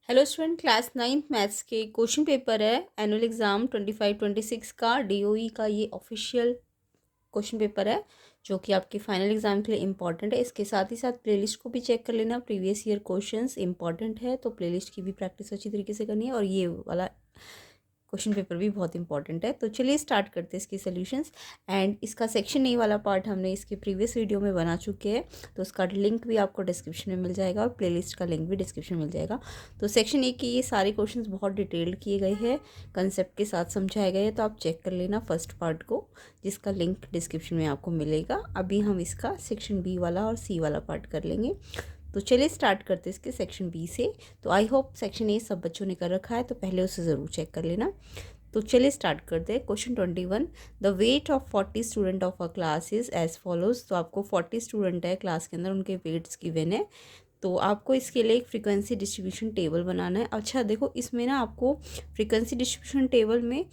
Hello student, class 9th maths के question paper है annual exam 25-26 का डीओई का। ये ऑफिशियल क्वेश्चन पेपर है जो कि आपके फाइनल एग्जाम के लिए इम्पॉर्टेंट है। इसके साथ ही साथ प्लेलिस्ट को भी चेक कर लेना, प्रीवियस ईयर क्वेश्चंस इंपॉर्टेंट है तो प्लेलिस्ट की भी प्रैक्टिस अच्छी तरीके से करनी है। और ये वाला क्वेश्चन पेपर भी बहुत इंपॉर्टेंट है। तो चलिए स्टार्ट करते हैं इसके सॉल्यूशंस। एंड इसका सेक्शन ए वाला पार्ट हमने इसके प्रीवियस वीडियो में बना चुके हैं, तो उसका लिंक भी आपको डिस्क्रिप्शन में मिल जाएगा और प्लेलिस्ट का लिंक भी डिस्क्रिप्शन में मिल जाएगा। तो सेक्शन ए के ये सारे क्वेश्चंस बहुत डिटेल्ड किए गए हैं, कंसेप्ट के साथ समझाए गए हैं, तो आप चेक कर लेना फर्स्ट पार्ट को, जिसका लिंक डिस्क्रिप्शन में आपको मिलेगा। अभी हम इसका सेक्शन बी वाला और सी वाला पार्ट कर लेंगे। तो चलिए स्टार्ट करते हैं इसके सेक्शन बी से। तो आई होप सेक्शन ए सब बच्चों ने कर रखा है, तो पहले उसे ज़रूर चेक कर लेना। तो चलिए स्टार्ट करते हैं। Question 21, the weight of 40 student of a class is as follows. तो आपको 40 स्टूडेंट है क्लास के अंदर, उनके वेट्स गिवन है। तो आपको इसके लिए एक फ्रीक्वेंसी डिस्ट्रीब्यूशन टेबल बनाना है। अच्छा देखो, इसमें ना आपको फ्रीक्वेंसी डिस्ट्रीब्यूशन टेबल में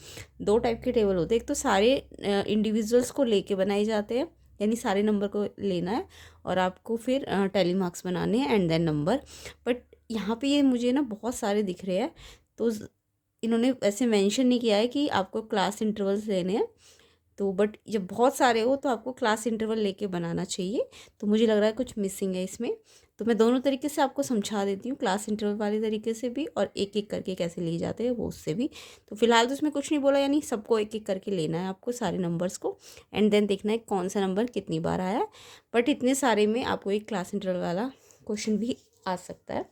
दो टाइप के टेबल होते हैं। एक तो सारे इंडिविजुअल्स को लेके बनाए जाते हैं, यानी सारे नंबर को लेना है, और आपको फिर टैली मार्क्स बनाने हैं एंड देन नंबर। बट यहाँ पे ये मुझे ना बहुत सारे दिख रहे हैं, तो इन्होंने ऐसे मेंशन नहीं किया है कि आपको क्लास इंटरवल्स लेने हैं। तो बट जब बहुत सारे हो तो आपको क्लास इंटरवल लेके बनाना चाहिए। तो मुझे लग रहा है कुछ मिसिंग है इसमें। तो मैं दोनों तरीके से आपको समझा देती हूँ, क्लास इंटरवल वाले तरीके से भी और एक एक करके कैसे लिए जाते हैं वो उससे भी। तो फिलहाल तो इसमें कुछ नहीं बोला, यानी सबको एक एक करके लेना है आपको, सारे नंबर्स को, एंड देन देखना है कौन सा नंबर कितनी बार आया है। बट इतने सारे में आपको एक क्लास इंटरवल वाला क्वेश्चन भी आ सकता है।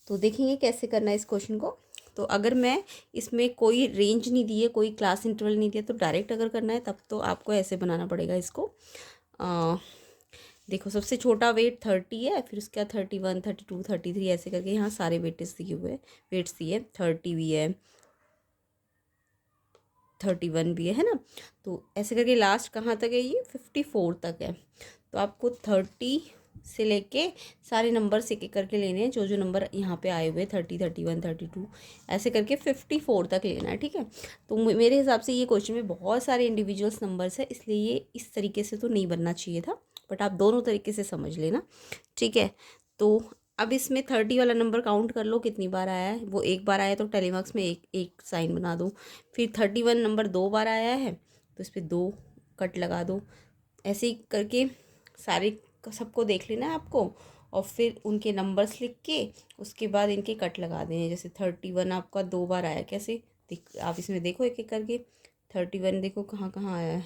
तो देखेंगे कैसे करना है इस क्वेश्चन को। तो अगर मैं इसमें कोई रेंज नहीं दी है, कोई क्लास इंटरवल नहीं दिया, तो डायरेक्ट अगर करना है तब तो आपको ऐसे बनाना पड़ेगा इसको। देखो, सबसे छोटा वेट 30 है, फिर उसके बाद 31, 32, 33 ऐसे करके यहाँ सारे वेटेस दिए हुए हैं, वेट्स दिए, 30 भी है, 31 भी है ना। तो ऐसे करके लास्ट कहाँ तक है, ये 54 तक है। तो आपको 30 से लेके सारे नंबर्स एक एक करके लेने हैं, जो जो नंबर यहाँ पे आए हुए 30, 31, 32 ऐसे करके 54 तक लेना है, ठीक है। तो मेरे हिसाब से ये क्वेश्चन में बहुत सारे इंडिविजुअल्स नंबर्स है, इसलिए ये इस तरीके से तो नहीं बनना चाहिए था, बट आप दोनों तरीके से समझ लेना, ठीक है। तो अब इसमें 30 वाला नंबर काउंट कर लो कितनी बार आया है। वो एक बार आया तो टेलीमार्क्स में एक एक साइन बना दो। फिर 31 नंबर दो बार आया है तो इस पर दो कट लगा दो। ऐसे ही करके सारे सबको देख लेना है आपको, और फिर उनके नंबर्स लिख के उसके बाद इनके कट लगा देने। जैसे 31 आपका दो बार आया, कैसे आप इसमें देखो एक एक करके। 31 देखो कहाँ कहाँ आया है,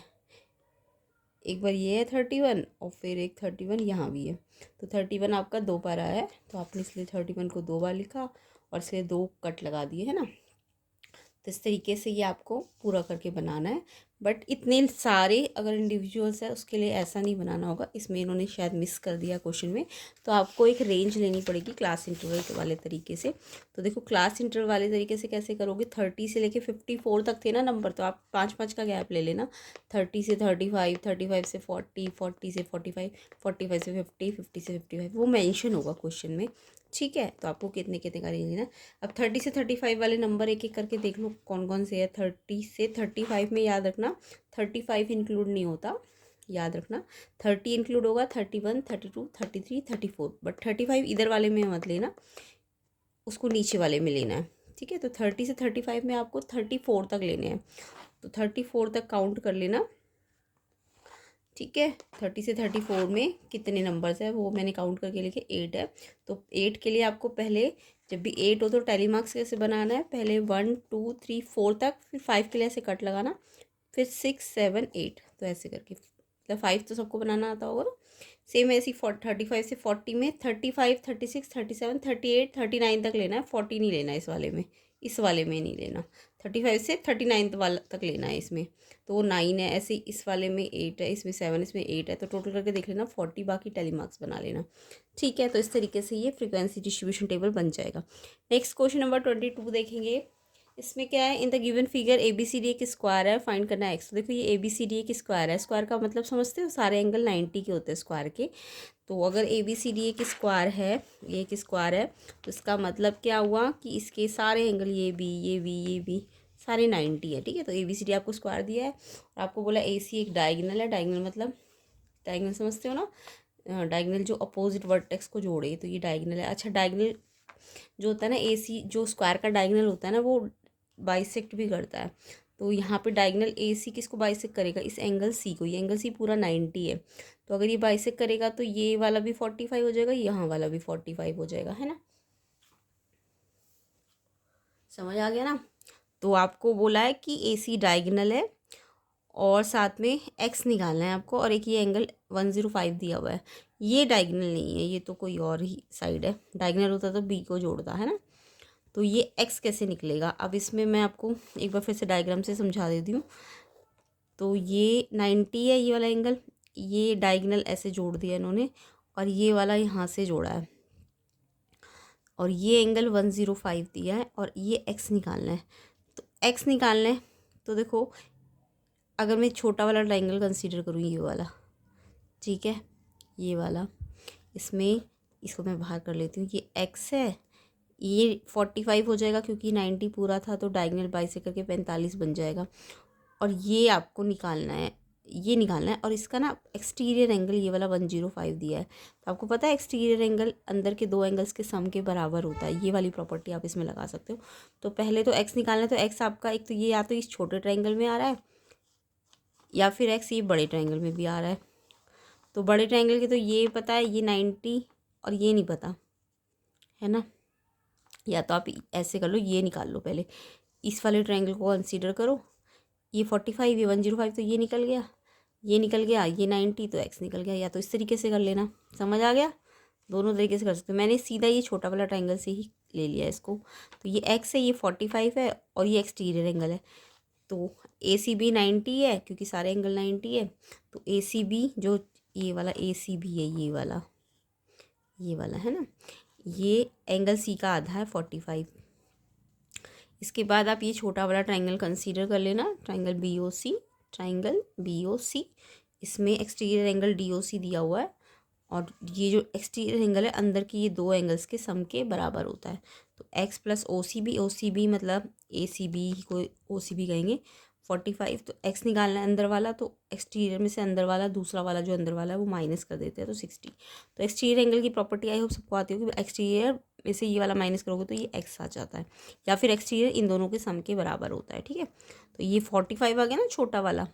एक बार ये है 31 और फिर एक 31 यहाँ भी है। तो 31 आपका दो बार आया है, तो आपने इसलिए 31 को दो बार लिखा और इसलिए दो कट लगा दिए, है ना। तो इस तरीके से ये आपको पूरा करके बनाना है। बट इतने सारे अगर इंडिविजुअल्स है उसके लिए ऐसा नहीं बनाना होगा, इसमें इन्होंने शायद मिस कर दिया क्वेश्चन में। तो आपको एक रेंज लेनी पड़ेगी क्लास इंटरवल वाले तरीके से। तो देखो, क्लास इंटरवल वाले तरीके से कैसे करोगे, 30 से लेके 54 तक थे ना नंबर, तो आप 5-5 का गैप ले लेना। 30 से 35, 35 से 40, 40 से 45, 45 से 50, 50 से 55, वो मेंशन होगा क्वेश्चन में, ठीक है। तो आपको कितने कितने का रेंज लेना है। अब 30 से 35 वाले नंबर एक एक करके देख लो कौन कौन से है। 30 से 35 में याद रखना 35 इंक्लूड नहीं होता, याद रखना 30 इंक्लूड होगा, 31, 32, 33, 34, बट 35 इधर वाले में मत लेना, उसको नीचे वाले में लेना है, ठीक है। तो 30 से 35 में आपको 34 तक लेने हैं, तो 34 तक काउंट कर लेना, ठीक है। 30 से 34 में कितने नंबर्स है वो मैंने काउंट करके लिखे, 8 है। तो 8 के लिए आपको पहले, जब भी 8 हो तो टैली मार्क्स कैसे बनाना है, पहले 1, 2, 3, 4 तक, फिर 5 के लिए ऐसे कट लगाना, फिर 6, 7, 8, तो ऐसे करके, मतलब 5 तो सबको बनाना आता होगा ना। सेम ऐसी 35 से 40 में 35, 36, 37, 38, 39 तक लेना है, 40 नहीं लेना इस वाले में, इस वाले में नहीं लेना। 35 से 39 वाला तक लेना है इसमें, तो वो 9 है। ऐसे इस वाले में 8 है, इसमें 7, इसमें 8 है, तो टोटल करके देख लेना 40, बाकी टैली मार्क्स बना लेना, ठीक है। तो इस तरीके से ये फ्रीक्वेंसी डिस्ट्रीब्यूशन टेबल बन जाएगा। नेक्स्ट क्वेश्चन नंबर 22 देखेंगे। इसमें क्या है, in the given figure A B C D एक स्क्वायर है, फाइंड करना है एक्स। तो देखो, ये ए बी सी डी एक स्क्वायर है, स्क्वायर का मतलब समझते हो, सारे एंगल 90 के होते हैं स्क्वायर के। तो अगर ए बी सी डी एक स्क्वायर है, ये एक स्क्वायर है, तो इसका मतलब क्या हुआ कि इसके सारे एंगल, ये भी, ये भी, ये भी, सारे 90 है, ठीक है। तो ए बी सी डी आपको स्क्वायर दिया है, और आपको बोला ए सी एक डायगनल है। डायगनल मतलब, डायगनल समझते हो ना, डायगनल जो अपोजिट वर्टेक्स को जोड़े, तो ये डायगनल है। अच्छा, डायगनल जो होता है ना AC, जो स्क्वायर का डायगोनल होता है ना वो बाइसेक्ट भी करता है। तो यहाँ पे डायगोनल AC किसको बाइसेक्ट करेगा, इस एंगल C को। ये एंगल C पूरा 90 है, तो अगर ये बाइसेक्ट करेगा तो ये वाला भी 45 हो जाएगा, यहाँ वाला भी 45 हो जाएगा, है ना। समझ आ गया ना। तो आपको बोला है कि AC डायगोनल है और साथ में x निकालना है आपको, और एक ये एंगल 105 दिया हुआ है। ये डायगोनल नहीं है, ये तो कोई और ही साइड है। डायगोनल होता तो B को जोड़ता, है ना। तो ये x कैसे निकलेगा, अब इसमें मैं आपको एक बार फिर से डायग्राम से समझा देती हूँ। तो ये 90 है ये वाला एंगल, ये डायगोनल ऐसे जोड़ दिया इन्होंने, और ये वाला यहाँ से जोड़ा है, और ये एंगल 105 दिया है, और ये x निकालना है। तो x निकालना है तो देखो, अगर मैं छोटा वाला ट्रायंगल कंसीडर करूँ, ये वाला, ठीक है, ये वाला, इसमें इसको मैं बाहर कर लेती हूँ। ये x है, ये 45 हो जाएगा क्योंकि 90 पूरा था, तो डायगोनल बाइसेक्ट करके 45 बन जाएगा। और ये आपको निकालना है, ये निकालना है, और इसका ना एक्सटीरियर एंगल ये वाला 105 दिया है। तो आपको पता है एक्सटीरियर एंगल अंदर के दो एंगल्स के सम के बराबर होता है। ये वाली प्रॉपर्टी आप इसमें लगा सकते हो। तो पहले तो x निकालना है, तो x आपका एक तो ये या तो इस छोटे ट्रायंगल में आ रहा है, या फिर x ये बड़े ट्रायंगल में भी आ रहा है। तो बड़े ट्रायंगल के तो ये पता है, ये 90, और ये नहीं पता, है ना। या तो आप ऐसे कर लो, ये निकाल लो पहले, इस वाले ट्रायंगल को कंसीडर करो। ये 45, ये 105, तो ये निकल गया, ये निकल गया, ये 90, तो x निकल गया। या तो इस तरीके से कर लेना, समझ आ गया। दोनों तरीके से कर सकते हो। मैंने सीधा ये छोटा वाला ट्रायंगल से ही ले लिया इसको। तो ये x है, ये 45 है, और ये एक्सटीरियर एंगल है। तो ACB 90 है क्योंकि सारे एंगल 90 है। तो ACB जो ये वाला ACB है, ये वाला है ना, ये एंगल C का आधा है 45। इसके बाद आप ये छोटा वाला ट्रायंगल कंसीडर कर लेना, ट्रायंगल BOC। इसमें एक्सटीरियर एंगल DOC दिया हुआ है, और ये जो एक्सटीरियर एंगल है अंदर के ये दो एंगल्स के सम के बराबर होता है। तो x प्लस OCB मतलब ACB को OCB कहेंगे, 45। तो x निकालना है अंदर वाला, तो एक्सटीरियर में से अंदर वाला, दूसरा वाला जो अंदर वाला है वो माइनस कर देते हैं, तो 60। तो एक्सटीरियर एंगल की प्रॉपर्टी आई होप सबको आती होगी, एक्सटीरियर में से ये वाला माइनस करोगे तो ये x आ जाता है, या फिर एक्सटीरियर इन दोनों के सम के बराबर होता है, ठीक है। तो ये 45 आ गया ना छोटा वाला।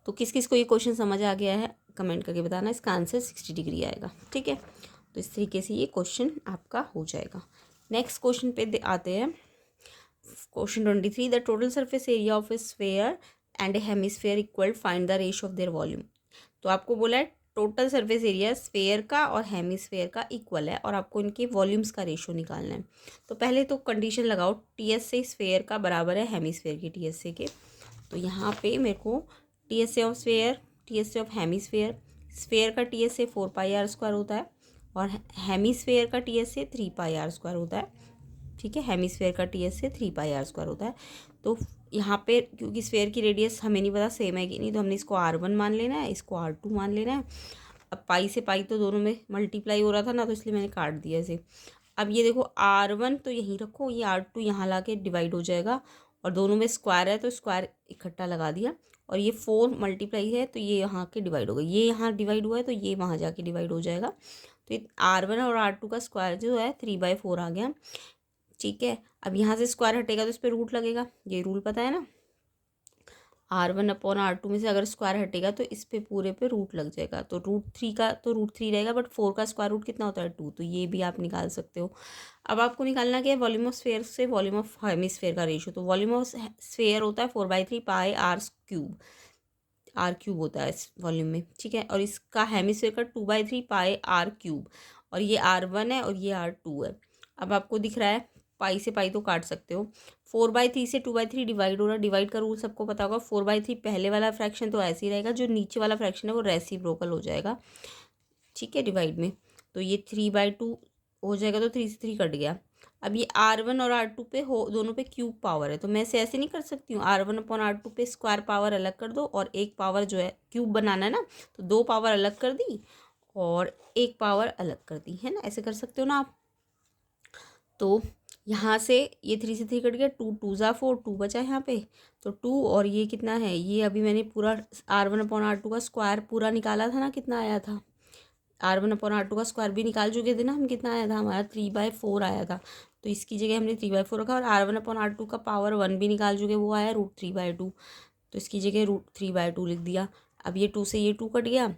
तो किस किस को ये क्वेश्चन समझ आ गया है कमेंट करके बताना। इसका आंसर 60 डिग्री आएगा, ठीक है। तो इस तरीके से ये क्वेश्चन आपका हो जाएगा। नेक्स्ट क्वेश्चन पे आते हैं। Question 23, the total surface area of A sphere and A hemisphere equal, find the ratio of their volume. तो आपको बोला है टोटल सरफेस एरिया स्फेयर का और हेमिस्फेयर का इक्वल है, और आपको इनके वॉल्यूम्स का रेशियो निकालना है। तो पहले तो कंडीशन लगाओ, TSA स्फेयर का बराबर है हेमिस्फेयर की TSA के। तो यहाँ पे मेरे को TSA of sphere, TSA of hemisphere, sphere का TSA 4πr² होता है, और हेमिस्फेयर का TSA 3πr² होता है, ठीक है। हेमिस्फेयर का TSA 3πr² होता है। तो यहाँ पे क्योंकि स्फेयर की रेडियस हमें नहीं पता सेम है कि नहीं, तो हमने इसको R1 मान लेना है, इसको R2 मान लेना है। अब पाई से पाई तो दोनों में मल्टीप्लाई हो रहा था ना, तो इसलिए मैंने काट दिया इसे। अब ये देखो R1 तो यहीं रखो, ये R2 यहाँ ला के डिवाइड हो जाएगा, और दोनों में स्क्वायर है तो स्क्वायर इकट्ठा लगा दिया, और ये 4 मल्टीप्लाई है तो ये यहाँ के डिवाइड हो गए, ये यहाँ डिवाइड हुआ है तो ये वहाँ जाके डिवाइड हो जाएगा। तो ये R1 और R2 का स्क्वायर जो है 3/4 आ गया, ठीक है। अब यहाँ से स्क्वायर हटेगा तो इस पर रूट लगेगा, ये रूल पता है ना। R1/R2 में से अगर स्क्वायर हटेगा तो इस पे पूरे पे रूट लग जाएगा, तो √3 का तो √3 रहेगा, बट 4 का स्क्वायर रूट कितना होता है 2, तो ये भी आप निकाल सकते हो। अब आपको निकालना क्या है, वॉल्यूम ऑफ स्फेयर से वॉल्यूम ऑफ हेमिस्फेयर का रेशियो। तो वॉल्यूम ऑफ स्फेयर होता है 4/3 पाई r³ होता है इस वॉल्यूम में, ठीक है। और इसका हेमिस्फेयर का 2/3 पाई r³, और ये R1 है और ये R2 है। अब आपको दिख रहा है पाई से पाई तो काट सकते हो। 4/3 से 2/3 डिवाइड हो रहा है, डिवाइड का रूल सबको पता होगा। 4/3 पहले वाला फ्रैक्शन तो ऐसे ही रहेगा, जो नीचे वाला फ्रैक्शन है वो रेसिप्रोकल हो जाएगा, ठीक है, डिवाइड में। तो ये 3/2 हो जाएगा, तो 3 से 3 कट गया। अब ये R1 और R2 पे हो, दोनों पे क्यूब पावर है, तो मैं इसे ऐसे नहीं कर सकती हूँ। R1/R2 पे स्क्वायर पावर अलग कर दो, और एक पावर जो है क्यूब बनाना है ना, तो 2 पावर अलग कर दी और 1 पावर अलग कर दी, है ना। ऐसे कर सकते हो ना आप। तो यहाँ से ये 3 से 3 कट गया, 2 2 ज़ा 4, 2 बचा यहाँ पे, तो 2 और ये कितना है, ये अभी मैंने पूरा R1/R2 का स्क्वायर पूरा निकाला था ना, कितना आया था, R1/R2 का स्क्वायर भी निकाल चुके थे ना हम, कितना आया था हमारा 3/4 आया था, तो इसकी जगह हमने 3/4 रखा। और R1/R2 का पावर 1 भी निकाल चुके, वो आया √3/2, तो इसकी जगह √3/2 लिख दिया। अब ये 2 से ये 2 कट गया,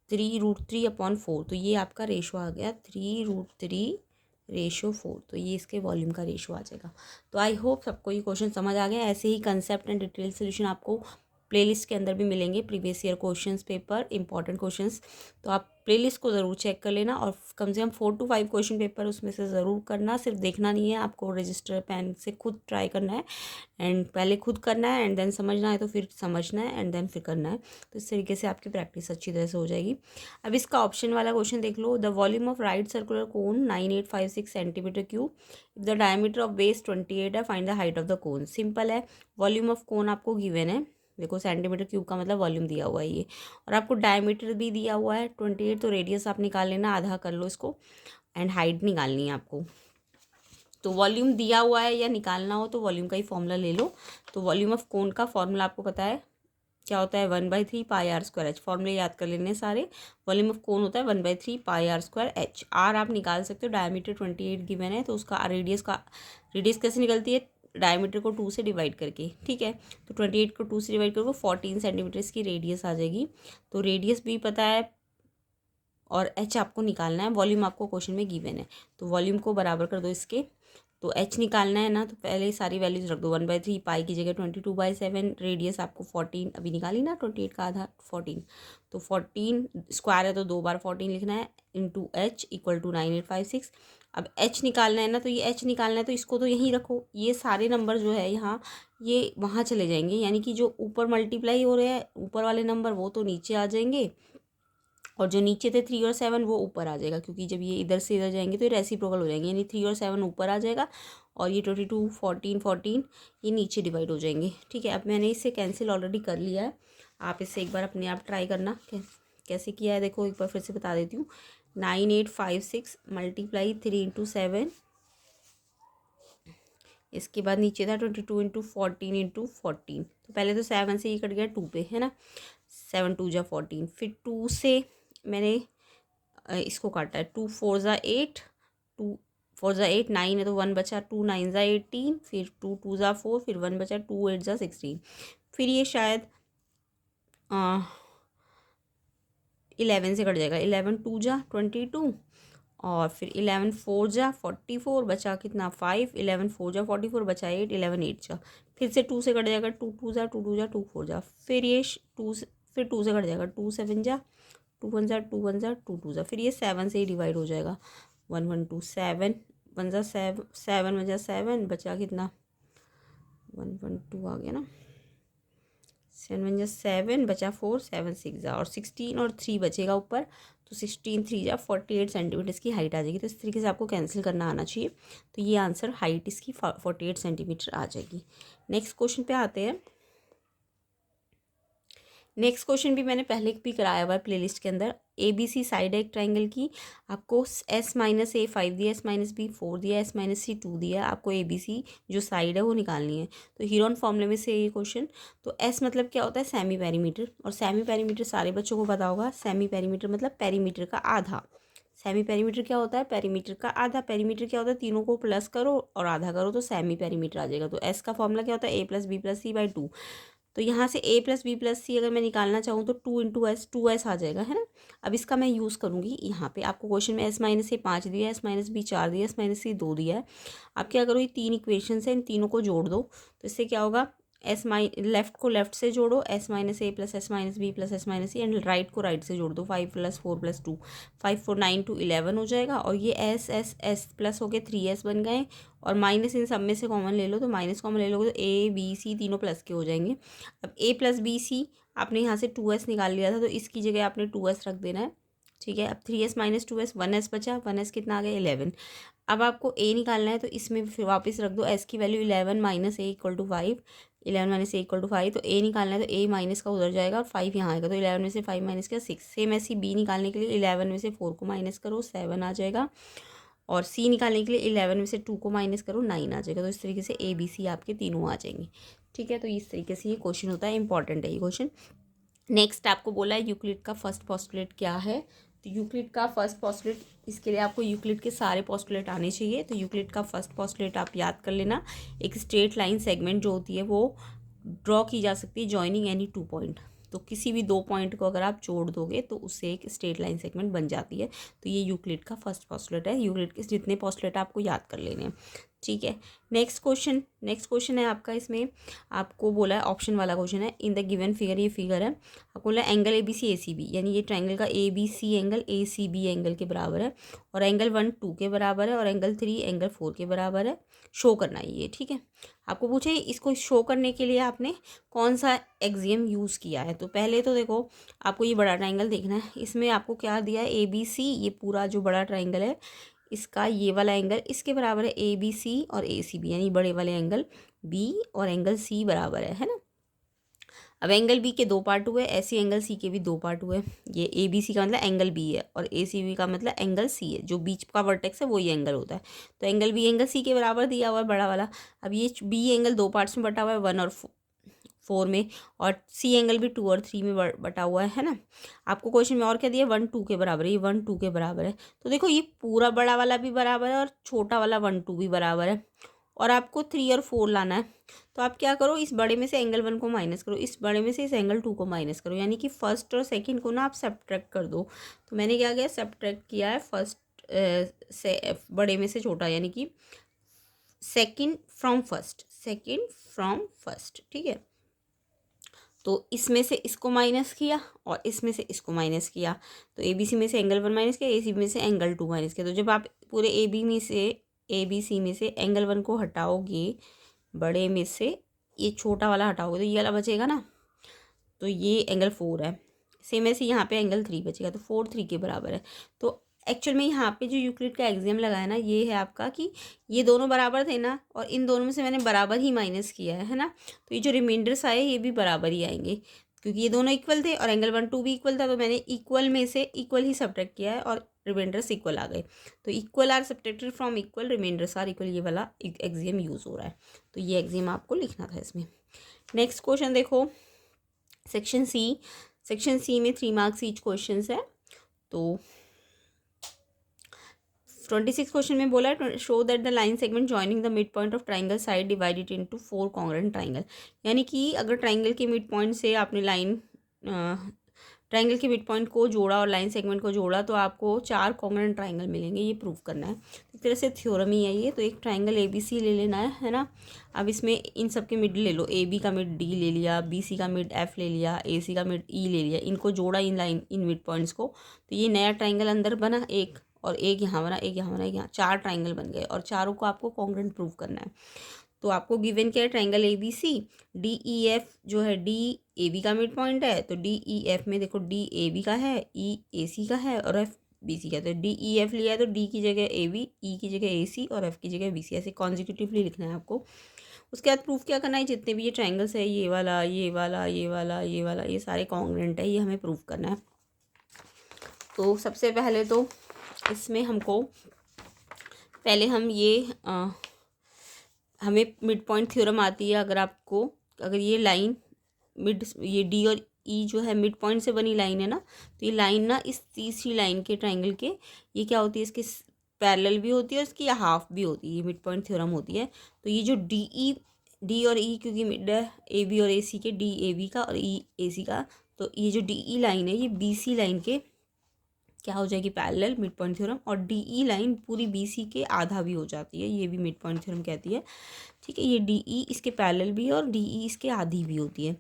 3√3/4, तो ये आपका रेशो आ गया 3√3/4, तो ये इसके वॉल्यूम का रेशो आ जाएगा। तो आई होप सबको ये क्वेश्चन समझ आ गया। ऐसे ही कंसेप्ट एंड डिटेल सोल्यूशन आपको प्लेलिस्ट के अंदर भी मिलेंगे, previous year questions paper, important questions, तो आप प्लेलिस्ट को ज़रूर चेक कर लेना और कम से कम 4 to 5 क्वेश्चन पेपर उसमें से ज़रूर करना। सिर्फ देखना नहीं है, आपको रजिस्टर पेन से खुद ट्राई करना है, एंड पहले खुद करना है एंड देन समझना है, तो फिर समझना है एंड देन फिर करना है। तो इस तरीके से आपकी प्रैक्टिस अच्छी तरह से हो जाएगी। अब इसका ऑप्शन वाला क्वेश्चन देख लो। The volume of right circular cone 9856 centimetre cube, if the diameter of base 28 है, find the height of the cone. Simple है, वॉल्यूम ऑफ कोन आपको गिवन है, देखो सेंटीमीटर क्यूब का मतलब वॉल्यूम दिया हुआ है ये, और आपको डायमीटर भी दिया हुआ है 28, तो रेडियस आप निकाल लेना, आधा कर लो इसको, एंड हाइट निकालनी है आपको। तो वॉल्यूम दिया हुआ है या निकालना हो तो वॉल्यूम का ही फॉर्मूला ले लो। तो वॉल्यूम ऑफ कोन का फॉर्मूला आपको पता है क्या होता है, 1/3 πr²h। फॉर्मूले याद कर लेने सारे। वॉल्यूम ऑफ कोन होता है 1/3 πr²h। आर आप निकाल सकते हो, डायमीटर 28 गिवन है, तो उसका रेडियस कैसे निकलती है, डायमीटर को 2 से डिवाइड करके, ठीक है। तो 28 को 2 से डिवाइड करो, 14 सेंटीमीटर की रेडियस आ जाएगी। तो रेडियस भी पता है और एच आपको निकालना है, वॉल्यूम आपको क्वेश्चन में गिवन है, तो वॉल्यूम को बराबर कर दो इसके। तो एच निकालना है ना, तो पहले सारी वैल्यूज रख दो, 1/3 पाई की जगह 22/7, रेडियस आपको 14 अभी निकाली ना, 28 का आधा 14, तो 14 स्क्वायर है तो 2 बार 14 लिखना है, इंटू एच इक्वल टू 9856। अब एच निकालना है ना, तो ये एच निकालना है तो इसको तो यहीं रखो, ये सारे नंबर जो है यहाँ ये वहाँ चले जाएंगे, यानी कि जो ऊपर मल्टीप्लाई हो रहे हैं ऊपर वाले नंबर वो तो नीचे आ जाएंगे, और जो नीचे थे 3 और 7 वो ऊपर आ जाएगा, क्योंकि जब ये इधर से इधर जाएंगे तो ये रेसिप्रोकल हो जाएंगे, यानी 3 और 7 ऊपर आ जाएगा, और ये 22 14 14 ये नीचे डिवाइड हो जाएंगे, ठीक है। अब मैंने इसे कैंसिल ऑलरेडी कर लिया है, आप इसे एक बार अपने आप ट्राई करना कैसे किया है, देखो एक बार फिर से बता देती हूँ। 9856 मल्टीप्लाई 3 × 7, इसके बाद नीचे था 22 × 14 × 14, तो पहले तो 7 से ये कट गया 2 पे, है ना, 7 2 जा 14, फिर 2 से मैंने इसको काटा है, 2 4 जा 8, 2 4 जा 8, 9 है तो 1 बचा, 2 9 जा 18, फिर 2 2 जा 4, फिर 1 बचा, 2 8 जा 16, फिर ये शायद 11 से कट जाएगा, 11 2 जा 22, और फिर 11 4 जा 44, बचा कितना 5, 11 4 जा 44, बचा 8, 11 8 जा, फिर से 2 से कट जाएगा, 2 2 जा 2 2 जा 2 4 जा, फिर ये 2 फिर 2 से कट जाएगा, 2 7 जा 2 1 जा 2 1 जा 2 2 जा, फिर ये 7 से ही डिवाइड हो जाएगा, 1 1 2 7 1 जा 7 7 1 जा 7, बचा कितना 1 1 2 आ गया ना, 7 1 जा 7, बचा 4 7 6 जा, और 16 और 3 बचेगा ऊपर, तो 16 3 जा 48 सेंटीमीटर की हाइट आ जाएगी। तो इस तरीके से आपको कैंसिल करना आना चाहिए, तो ये आंसर हाइट इसकी 48 सेंटीमीटर आ जाएगी। नेक्स्ट क्वेश्चन पे आते हैं। नेक्स्ट क्वेश्चन भी मैंने पहले भी कराया हुआ है प्लेलिस्ट के अंदर। ABC साइड है एक ट्राइंगल की, आपको S - A 5 दिया, S - B 4 दिया, S - C 2 दिया, आपको ABC जो साइड है वो निकालनी है। तो हीरोन फॉर्मूले में से ये क्वेश्चन। तो S मतलब क्या होता है, सेमी पेरीमीटर, और सेमी पेरीमीटर सारे बच्चों को पता होगा। सेमी पेरीमीटर मतलब पेरीमीटर का आधा। सेमी पेरीमीटर क्या होता है, पेरीमीटर का आधा। पेरीमीटर क्या होता है, तीनों को प्लस करो और आधा करो तो सेमी पेरीमीटर आ जाएगा। तो S का फॉर्मूला क्या होता है, A + B + C / 2। तो यहाँ से A + B + C अगर मैं निकालना चाहूँ तो 2 × S 2S आ जाएगा, है ना। अब इसका मैं यूज़ करूँगी यहाँ पे। आपको क्वेश्चन में S - A 5 दिया है, S - B 4 दिया है, S - C 2 दिया है। आप क्या करो, ये 3 इक्वेशन है, इन तीनों को जोड़ दो। तो इससे क्या होगा, लेफ्ट को लेफ्ट से जोड़ो, S - A + S - B + S - C, and right को राइट से जोड़ दो, 5 + 4 + 2 5 4 9 2 11 हो जाएगा। और ये S प्लस हो गए 3S बन गए, और माइनस इन सब में से कॉमन ले लो, तो माइनस कॉमन ले लोगे तो A B C तीनों प्लस के हो जाएंगे। अब A + B C आपने यहाँ से 2S निकाल लिया था, तो इसकी जगह आपने 2S रख देना है, ठीक है। अब 3S - 2S 1S बचा, 1S कितना आ गया 11। अब आपको A निकालना है, तो इसमें फिर वापस रख दो S की वैल्यू 11 - A = 5, 11 - A = 5। तो A निकालना है तो A माइनस का उधर जाएगा और 5 यहाँ आएगा, तो 11 में से 5 माइनस किया 6। सेम ऐसी B निकालने के लिए 11 में से 4 को माइनस करो, 7 आ जाएगा, और C निकालने के लिए 11 में से 2 को माइनस करो, 9 आ जाएगा। तो इस तरीके से ABC आपके तीनों आ जाएंगे, ठीक है। तो इस तरीके से ये क्वेश्चन होता है, इंपॉर्टेंट है ये क्वेश्चन। नेक्स्ट आपको बोला है यूक्लिड का फर्स्ट पोस्टुलेट क्या है, तो यूक्लिड का फर्स्ट पोस्टुलेट, इसके लिए आपको यूक्लिड के सारे पोस्टुलेट आने चाहिए। तो यूक्लिड का फर्स्ट पोस्टुलेट आप याद कर लेना, एक स्ट्रेट लाइन सेगमेंट जो होती है वो ड्रॉ की जा सकती है जॉइनिंग एनी 2 पॉइंट। तो किसी भी 2 पॉइंट को अगर आप जोड़ दोगे तो उससे एक स्ट्रेट लाइन सेगमेंट बन जाती है। तो ये यूक्लिड का फर्स्ट पोस्टुलेट है। यूक्लिड के जितने पोस्टुलेट आपको याद कर लेने हैं, ठीक है। नेक्स्ट क्वेश्चन है आपका, इसमें आपको बोला है, ऑप्शन वाला क्वेश्चन है, इन द गिवन फिगर, ये फिगर है, आपको बोला एंगल ABC ACB, यानी ये ट्राइंगल का ABC एंगल ACB एंगल के बराबर है, और एंगल 1 2 के बराबर है, और एंगल 3 एंगल 4 के बराबर है। शो करना है ये, ठीक है। आपको पूछे इसको शो करने के लिए आपने कौन सा एक्सियम यूज़ किया है। तो पहले तो देखो, आपको ये बड़ा ट्राइंगल देखना है, इसमें आपको क्या दिया है, ABC, ये पूरा जो बड़ा ट्राइंगल है इसका ये वाला एंगल इसके बराबर है ABC और ACB, यानी बड़े वाले एंगल B और एंगल C बराबर है ना। अब एंगल B के 2 पार्ट हुए, ऐसे एंगल C के भी 2 पार्ट हुए। ये ABC का मतलब एंगल B है, और ACB का मतलब एंगल C है, जो बीच का वर्टेक्स है वही एंगल होता है। तो एंगल B एंगल C के बराबर दिया हुआ है, बड़ा वाला। अब ये B एंगल 2 पार्ट्स में बटा हुआ है, 1 और 4 में, और C एंगल भी 2 और 3 में बटा हुआ है ना। आपको क्वेश्चन में और क्या दिया, 1 2 के बराबर है, ये 1 2 के बराबर है। तो देखो ये पूरा बड़ा वाला भी बराबर है और छोटा वाला 1 2 भी बराबर है, और आपको 3 और 4 लाना है। तो आप क्या करो, इस बड़े में से एंगल 1 को माइनस करो, इस बड़े में से इस एंगल 2 को माइनस करो, यानी कि फर्स्ट और सेकंड को ना आप सब्ट्रैक्ट कर दो। तो मैंने क्या किया, सब्ट्रैक्ट किया है फर्स्ट से बड़े में से छोटा, यानी कि सेकंड फ्रॉम फर्स्ट, ठीक है। तो इसमें से इसको माइनस किया और इसमें से इसको माइनस किया, तो ABC में से एंगल 1 माइनस किया, ACB में से एंगल 2 माइनस किया। तो जब आप पूरे ABC में से एंगल 1 को हटाओगे, बड़े में से ये छोटा वाला हटाओगे, तो ये वाला बचेगा ना, तो ये एंगल 4 है। सेम ऐसे यहाँ पे एंगल 3 बचेगा, तो 4 3 के बराबर है। तो एक्चुअल में यहाँ पे जो यूक्लिड का एक्सियम लगा है ना, ये है आपका कि ये दोनों बराबर थे ना, और इन दोनों में से मैंने बराबर ही माइनस किया है ना। तो ये जो रिमाइंडर्स आए ये भी बराबर ही आएंगे, क्योंकि ये दोनों इक्वल थे और एंगल 1 2 भी इक्वल था, तो मैंने इक्वल में से इक्वल ही सब्ट्रैक्ट किया है और रिमाइंडर्स इक्वल आ गए। तो equal are subtracted from equal, remainders are equal, ये वाला एक्सियम यूज़ हो रहा है। तो ये एक्सियम आपको लिखना था इसमें। नेक्स्ट क्वेश्चन देखो, सेक्शन सी में 3 मार्क्स ईच क्वेश्चन है। तो 26 क्वेश्चन में बोला है, show that the line segment joining the mid point of triangle side divided into 4 congruent triangle, यानी कि अगर ट्राइंगल के मिड पॉइंट से आपने ट्राइंगल के मिड पॉइंट को जोड़ा और लाइन सेगमेंट को जोड़ा, तो आपको 4 कॉन्ग्रुएंट ट्राइंगल मिलेंगे, ये प्रूव करना है। एक तरह से थ्योरम ही है ये। तो एक ट्राइंगल ABC ले लेना है ना। अब इसमें इन सब के मिड ले लो, AB का मिड D ले लिया, BC का मिड F ले लिया, AC का मिड E ले लिया, इनको जोड़ा इन मिड पॉइंट्स को, तो ये नया ट्राइंगल अंदर बना एक, और एक यहाँ बना, एक यहाँ बना, एक यहाँ, 4 ट्राइंगल बन गए, और चारों को आपको कॉन्ग्रुएंट प्रूव करना है। तो आपको गिवन क्या है, ट्राइंगल ABC, DEF जो है, D AB का मिड पॉइंट है, तो DEF में देखो D AB का है, E AC का है, और F BC का। तो DEF लिया है, तो D की जगह AB, E की जगह AC और F की जगह BC, ऐसे कॉन्जिक्यूटिवली लिखना है आपको। उसके बाद प्रूफ क्या करना है, जितने भी ये ट्राइंगल्स है, ये वाला, ये वाला, ये वाला, ये वाला, ये सारे कॉन्ग्रुएंट है, ये हमें प्रूफ करना है। तो सबसे पहले तो इसमें हमको पहले हम ये हमें मिड पॉइंट थ्योरम आती है। अगर ये लाइन ये D और E जो है मिड पॉइंट से बनी लाइन है ना, तो ये लाइन ना इस तीसरी लाइन के ट्राइंगल के ये क्या होती है, इसके पैरेलल भी होती है और इसकी हाफ भी होती है, ये मिड पॉइंट थ्योरम होती है। तो ये जो D और E, क्योंकि मिड है AB और AC के, D AB का और E AC का, तो ये जो DE लाइन है ये BC लाइन के क्या हो जाएगी, पैरेलल, मिड पॉइंट थ्योरम। और DE लाइन पूरी BC के आधा भी हो जाती है, ये भी मिड पॉइंट थ्योरम कहती है, ठीक है। ये DE इसके पैरेलल भी है और DE इसके आधी भी होती है।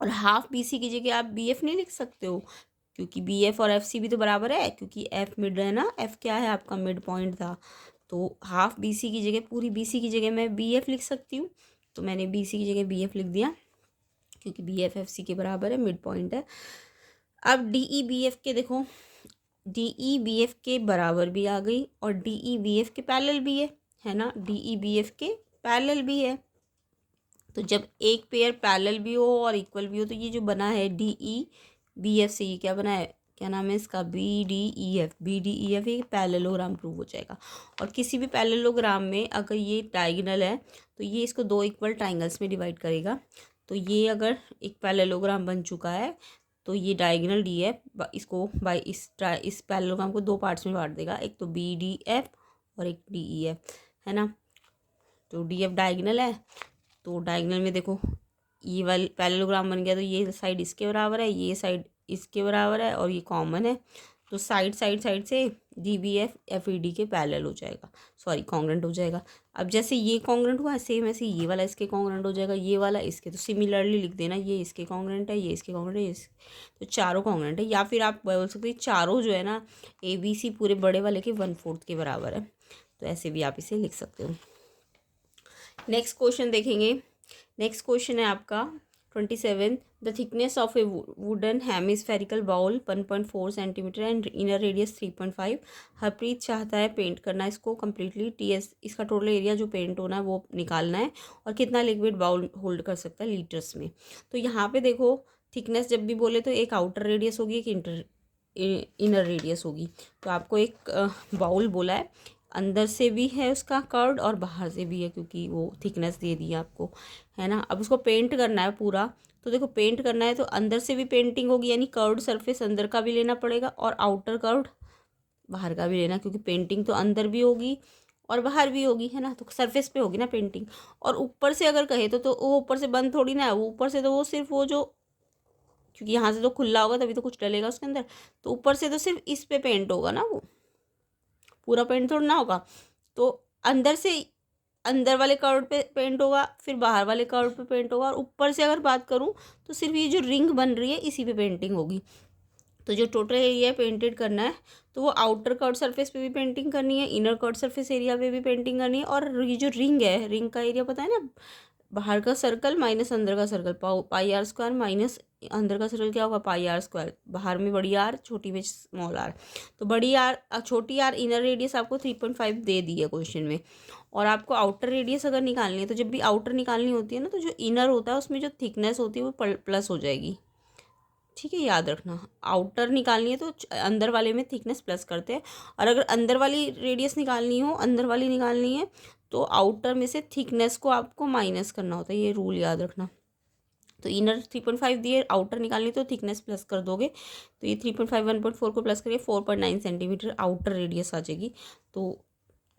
और हाफ BC की जगह आप BF नहीं लिख सकते हो, क्योंकि BF और FC भी तो बराबर है, क्योंकि F मिड है ना, F क्या है आपका, मिड पॉइंट था। तो हाफ BC की जगह, पूरी BC की जगह मैं BF लिख सकती हूँ, तो मैंने BC की जगह BF लिख दिया, क्योंकि BF FC के बराबर है, मिड पॉइंट है। अब DE BF के देखो, DE BF के बराबर भी आ गई, और DE BF के पैरेलल भी है ना, DE BF के पैरेलल भी है। तो जब एक पेयर पैरेलल भी हो और इक्वल भी हो, तो ये जो बना है DE BF से, ये क्या बना है, क्या नाम है इसका, BDEF ये पैरेललोग्राम प्रूव हो जाएगा। और किसी भी पैरेललोग्राम में अगर ये डायगोनल है, तो ये इसको 2 इक्वल ट्राइंगल्स में डिवाइड करेगा। तो ये अगर एक पैरेललोग्राम बन चुका है, तो ये डायगोनल डी एफ इसको बाय इस पैरेललोग्राम को दो पार्ट्स में बांट देगा, एक तो बी डी एफ और एक डी ई एफ, है ना। तो डी एफ डायगोनल है, तो डायगोनल में देखो ये वाला पैरेललोग्राम बन गया, तो ये साइड इसके बराबर है, ये साइड इसके बराबर है और ये कॉमन है, तो साइड से D B F F E D के पैरेलल हो जाएगा, सॉरी कॉन्ग्रेंट हो जाएगा। अब जैसे ये कॉन्ग्रेंट हुआ सेम ऐसे ये वाला इसके कॉन्ग्रेंट हो जाएगा, ये वाला इसके, तो सिमिलरली लिख देना ये इसके कॉन्ग्रेंट है, ये इसके कॉन्ग्रेंट है, ये तो चारों कॉन्ग्रेंट है। या फिर आप बोल सकते हैं चारों जो है ना ए बी सी पूरे बड़े वाले के 1/4 के बराबर है, तो ऐसे भी आप इसे लिख सकते हो। नेक्स्ट क्वेश्चन देखेंगे। नेक्स्ट क्वेश्चन है आपका 27। The thickness of a wooden hemispherical bowl 1.4 centimetre and inner radius 3.5। Harpreet चाहता है पेंट करना इसको कम्प्लीटली, टीएस इसका टोटल एरिया जो पेंट होना है वो निकालना है, और कितना लिक्विड बाउल होल्ड कर सकता है लीटर्स में। तो यहाँ पे देखो थिकनेस जब भी बोले तो एक आउटर रेडियस होगी, एक इनर रेडियस होगी। तो आपको एक बाउल बोला है, अंदर से भी है उसका कर्ड और बाहर से भी है, क्योंकि वो थिकनेस दे दी है आपको, है ना। अब उसको पेंट करना है पूरा, तो देखो पेंट करना है तो अंदर से भी पेंटिंग होगी, यानी कर्ड सरफेस अंदर का भी लेना पड़ेगा और आउटर कर्ड बाहर का भी लेना, क्योंकि पेंटिंग तो अंदर भी होगी और बाहर भी होगी, है ना। तो सरफेस पे होगी ना पेंटिंग। और ऊपर से अगर कहे तो वो ऊपर से बंद थोड़ी ना है, वो ऊपर से तो वो सिर्फ वो जो, क्योंकि यहाँ से तो खुला होगा तभी तो कुछ डलेगा उसके अंदर, तो ऊपर से तो सिर्फ इस पे पेंट होगा ना, वो पूरा पेंट थोड़ा ना होगा। तो अंदर से अंदर वाले कर्व पे पेंट होगा, फिर बाहर वाले कर्व पे पेंट होगा, और ऊपर से अगर बात करूँ तो सिर्फ ये जो रिंग बन रही है इसी पे पेंटिंग होगी। तो जो टोटल एरिया पेंटेड करना है तो वो आउटर कर्व सरफेस पे भी पेंटिंग करनी है, इनर कर्व सरफेस एरिया पे भी पेंटिंग करनी है, और ये जो रिंग है, रिंग का एरिया पता है ना, बाहर का सर्कल माइनस अंदर का circle, pi are square minus अंदर का सर्कल क्या होगा, पाई आर स्क्वायर। बाहर में बड़ी आर, छोटी में स्मॉल आर, तो बड़ी आर छोटी आर इनर रेडियस आपको 3.5 दे दी है क्वेश्चन में। और आपको आउटर रेडियस अगर निकालनी है, तो जब भी आउटर निकालनी होती है ना, तो जो इनर होता है उसमें जो थिकनेस होती है वो प्लस हो जाएगी, ठीक है, याद रखना। आउटर निकालनी है तो अंदर वाले में थिकनेस प्लस करते हैं, और अगर अंदर वाली रेडियस निकालनी हो, अंदर वाली निकालनी है, तो आउटर में से थिकनेस को आपको माइनस करना होता है, ये रूल याद रखना। तो इनर 3.5 दिए, आउटर निकालनी तो थिकनेस प्लस कर दोगे, तो ये 3.5 1.4 को प्लस करिए 4.9 सेंटीमीटर आउटर रेडियस आ जाएगी। तो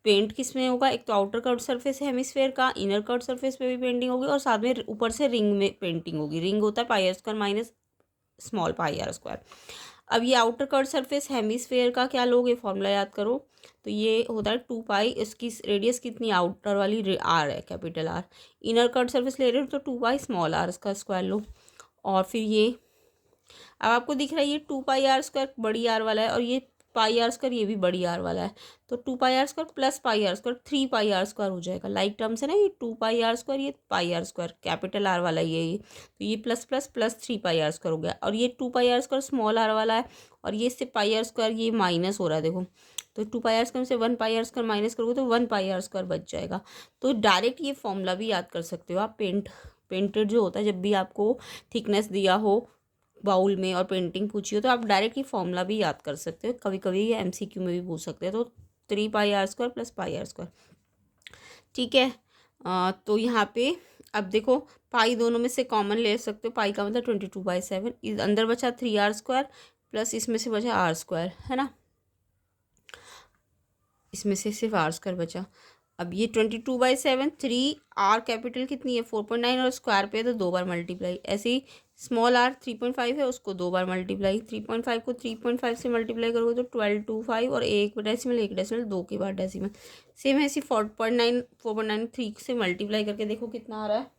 पेंट किस में होगा, एक तो आउटर कर्व सरफेस है हेमिस्फेयर का, इनर कर्व सरफेस पे भी पेंटिंग होगी, और साथ में ऊपर से रिंग में पेंटिंग होगी। रिंग होता है pi are square minus small pi are square. अब ये आउटर कर्व सरफेस हेमिस्फेयर का क्या लोगे, फॉर्मूला याद करो, तो ये होता है 2 पाई, इसकी रेडियस कितनी आउटर वाली आर है, capital R. Inner curve surface ले रहे हो तो 2 पाई स्मॉल आर इसका स्क्वायर लो, और फिर ये अब आपको दिख रहा है ये 2 पाई आर स्क्वायर बड़ी आर वाला है, और ये पाई आर स्क्वायर ये भी बड़ी आर वाला है, तो 2 pi are square plus pi are square 3 pi are square हो जाएगा। लाइक टर्म्स है ना, ये 2 पाई आर स्क्वायर, ये pi are square, capital R वाला ये तो ये plus plus plus 3 pi are square हो गया। और ये 2 pi are square small R वाला है, और ये इससे पाई आर स्क्वायर ये माइनस हो रहा है, देखो। तो 2 पाई आर स्क्वायर से 1 पाई आर स्क्वायर माइनस करोगे तो 1 पाई आर स्क्वायर बच जाएगा। तो डायरेक्ट ये फॉर्मूला भी याद कर सकते हो आप। पेंटेड जो होता है, जब भी आपको थिकनेस दिया हो बाउल में और पेंटिंग पूछी हो, तो आप डायरेक्ट ये फॉर्मूला भी याद कर सकते हो। कभी कभी ये एमसीक्यू में भी पूछ सकते हैं। तो 3 pi are square plus pi are square, ठीक है। तो यहाँ पे अब देखो पाई दोनों में से कॉमन ले सकते हो, पाई का मतलब 22/7, अंदर बचा 3 आर स्क्वायर प्लस इसमें से बचा आर स्क्वायर, है ना, इसमें से सिर्फ आर स्क्वायर बचा। अब ये 22/7, 3 आर कैपिटल कितनी है 4.9, और स्क्वायर पे है तो 2 बार मल्टीप्लाई। ऐसे ही स्मॉल आर 3.5 है, उसको 2 बार मल्टीप्लाई। 3.5 को 3.5 से मल्टीप्लाई करोगे तो 12/5, और एक डेसिमल 2 के बाद डेसिमल। सेम है, ऐसी 4.9 3 से मल्टीप्लाई करके देखो कितना आ रहा है।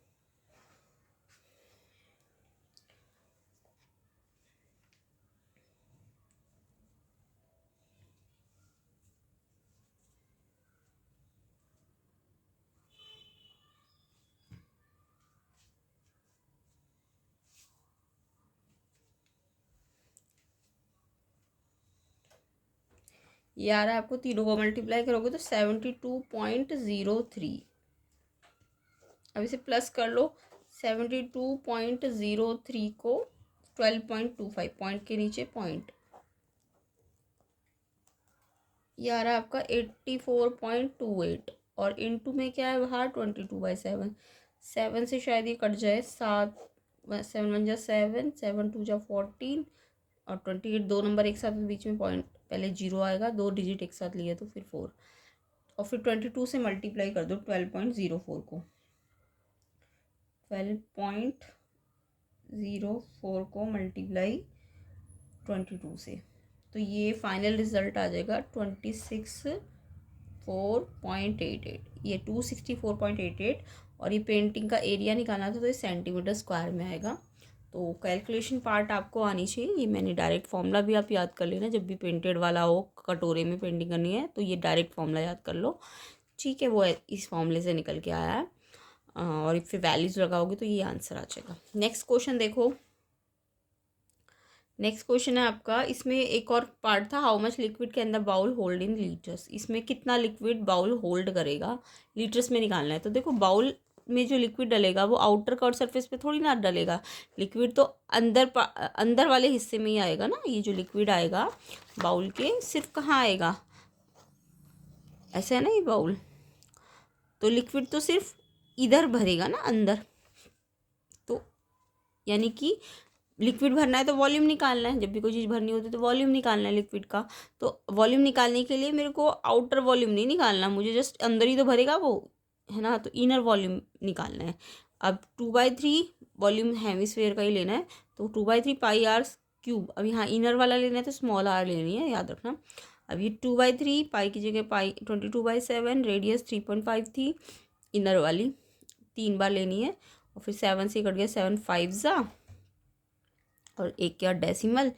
ये आ रहा है, आपको तीनों को मल्टीप्लाई करोगे तो 72.03। अब इसे प्लस कर लो, 72.03 को 12.25 पॉइंट के नीचे पॉइंट, ये आ रहा है आपका 84.28, और इनटू में क्या है बाहर 22/7। 7 से शायद ये कट जाए, 7 7 1 जा 7, 7 2 जा 14 और 28, दो नंबर एक साथ बीच में पॉइंट पहले जीरो आएगा, दो डिजिट एक साथ लिए तो फिर 4, और फिर 22 से मल्टीप्लाई कर दो 12.04 को, 12.04 को मल्टीप्लाई 22 से, तो ये फाइनल रिजल्ट आ जाएगा 264.88, ये 264.88। और ये पेंटिंग का एरिया निकालना था तो ये सेंटीमीटर स्क्वायर में आएगा। तो कैलकुलेशन पार्ट आपको आनी चाहिए, ये मैंने डायरेक्ट फॉर्मूला भी आप याद कर लेना, जब भी पेंटेड वाला हो कटोरे में पेंटिंग करनी है तो ये डायरेक्ट फॉर्मूला याद कर लो, ठीक है। वो इस फॉर्मूले से निकल के आया है, और फिर वैल्यूज लगाओगे तो ये आंसर आ जाएगा। नेक्स्ट क्वेश्चन देखो, नेक्स्ट क्वेश्चन है आपका, इसमें एक और पार्ट था, how much liquid can the bowl hold in litres, इसमें कितना लिक्विड बाउल होल्ड करेगा लीटर्स में निकालना है। तो देखो बाउल में जो लिक्विड डलेगा वो आउटर कर्व सरफेस पे थोड़ी ना डलेगा, लिक्विड तो अंदर वाले हिस्से में ही आएगा ना, ये जो लिक्विड आएगा बाउल के सिर्फ कहाँ आएगा, ऐसा है ना ये बाउल, तो लिक्विड तो सिर्फ इधर भरेगा ना अंदर, तो यानी कि लिक्विड भरना है तो वॉल्यूम निकालना है, जब भी कोई चीज़ भरनी होती है तो वॉल्यूम निकालना है लिक्विड का, तो वॉल्यूम निकालने के लिए मेरे को आउटर वॉल्यूम नहीं निकालना, मुझे जस्ट अंदर ही तो भरेगा वो, है ना, तो इनर वॉल्यूम निकालना है। अब 2/3 वॉल्यूम हेमिस्फेयर का ही लेना है, तो 2/3 पाई आर क्यूब, अब यहाँ इनर वाला लेना है तो स्मॉल आर लेनी है, याद रखना। अब ये 2/3 पाई की जगह पाई 22/7, रेडियस 3.5 थी इनर वाली, 3 बार लेनी है, और फिर 7 से कट गया 7 5 ज़ा, और एक क्या डेसिमल,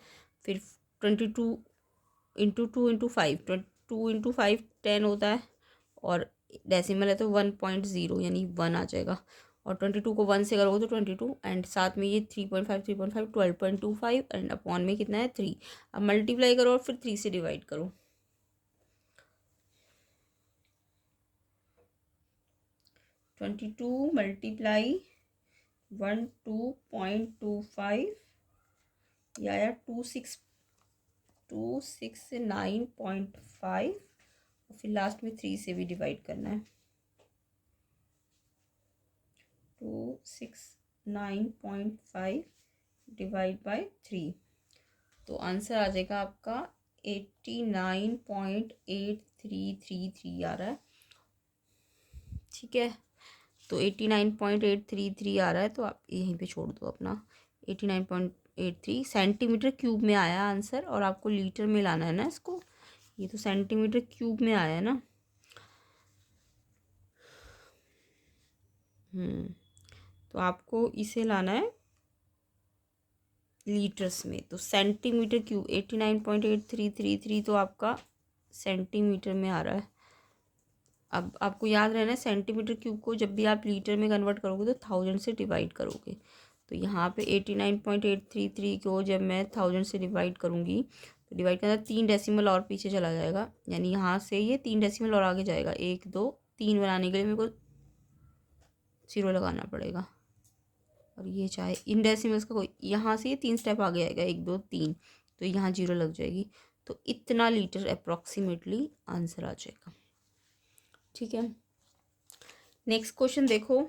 फिर 22 इंटू 2 इंटू 5, 2 इंटू 5 10 होता है, और डेसिमल है तो 1.0 यानी 1 आ जाएगा, और 22 को 1 से करोगे तो 22, एंड साथ में ये 3.5 12.25, एंड अपॉन में कितना है 3। अब मल्टीप्लाई करो और फिर 3 से डिवाइड करो, 22 मल्टीप्लाई 12.25 या 269.5, और फिर लास्ट में 3 से भी डिवाइड करना है, 269.5 डिवाइड बाय 3, तो आंसर आ जाएगा आपका 89.8333 आ रहा है, ठीक है। तो 89.833 आ रहा है, तो आप यहीं पे छोड़ दो अपना, 89.83 सेंटीमीटर क्यूब में आया आंसर, और आपको लीटर में लाना है ना इसको, ये तो सेंटीमीटर क्यूब में आया है ना। तो आपको इसे लाना है लीटर्स में, तो सेंटीमीटर क्यूब 89.8333 तो आपका सेंटीमीटर में आ रहा है। अब आपको याद रहना है सेंटीमीटर क्यूब को जब भी आप लीटर में कन्वर्ट करोगे तो 1000 से डिवाइड करोगे, तो यहाँ पे 89.833 को जब मैं 1000 से डिवाइड करूँगी तो डिवाइड करना 3 डेसिमल और पीछे चला जाएगा, यानी यहाँ से ये 3 डेसिमल और आगे जाएगा, 1 2 3 बनाने के लिए मेरे को 0 लगाना पड़ेगा, और ये चाहे इन डेसिमल्स का कोई, यहाँ से ये 3 स्टेप आगे आएगा, 1 2 3, तो यहाँ 0 लग जाएगी, तो इतना लीटर अप्रॉक्सीमेटली आंसर आ जाएगा, ठीक है। नेक्स्ट क्वेश्चन देखो,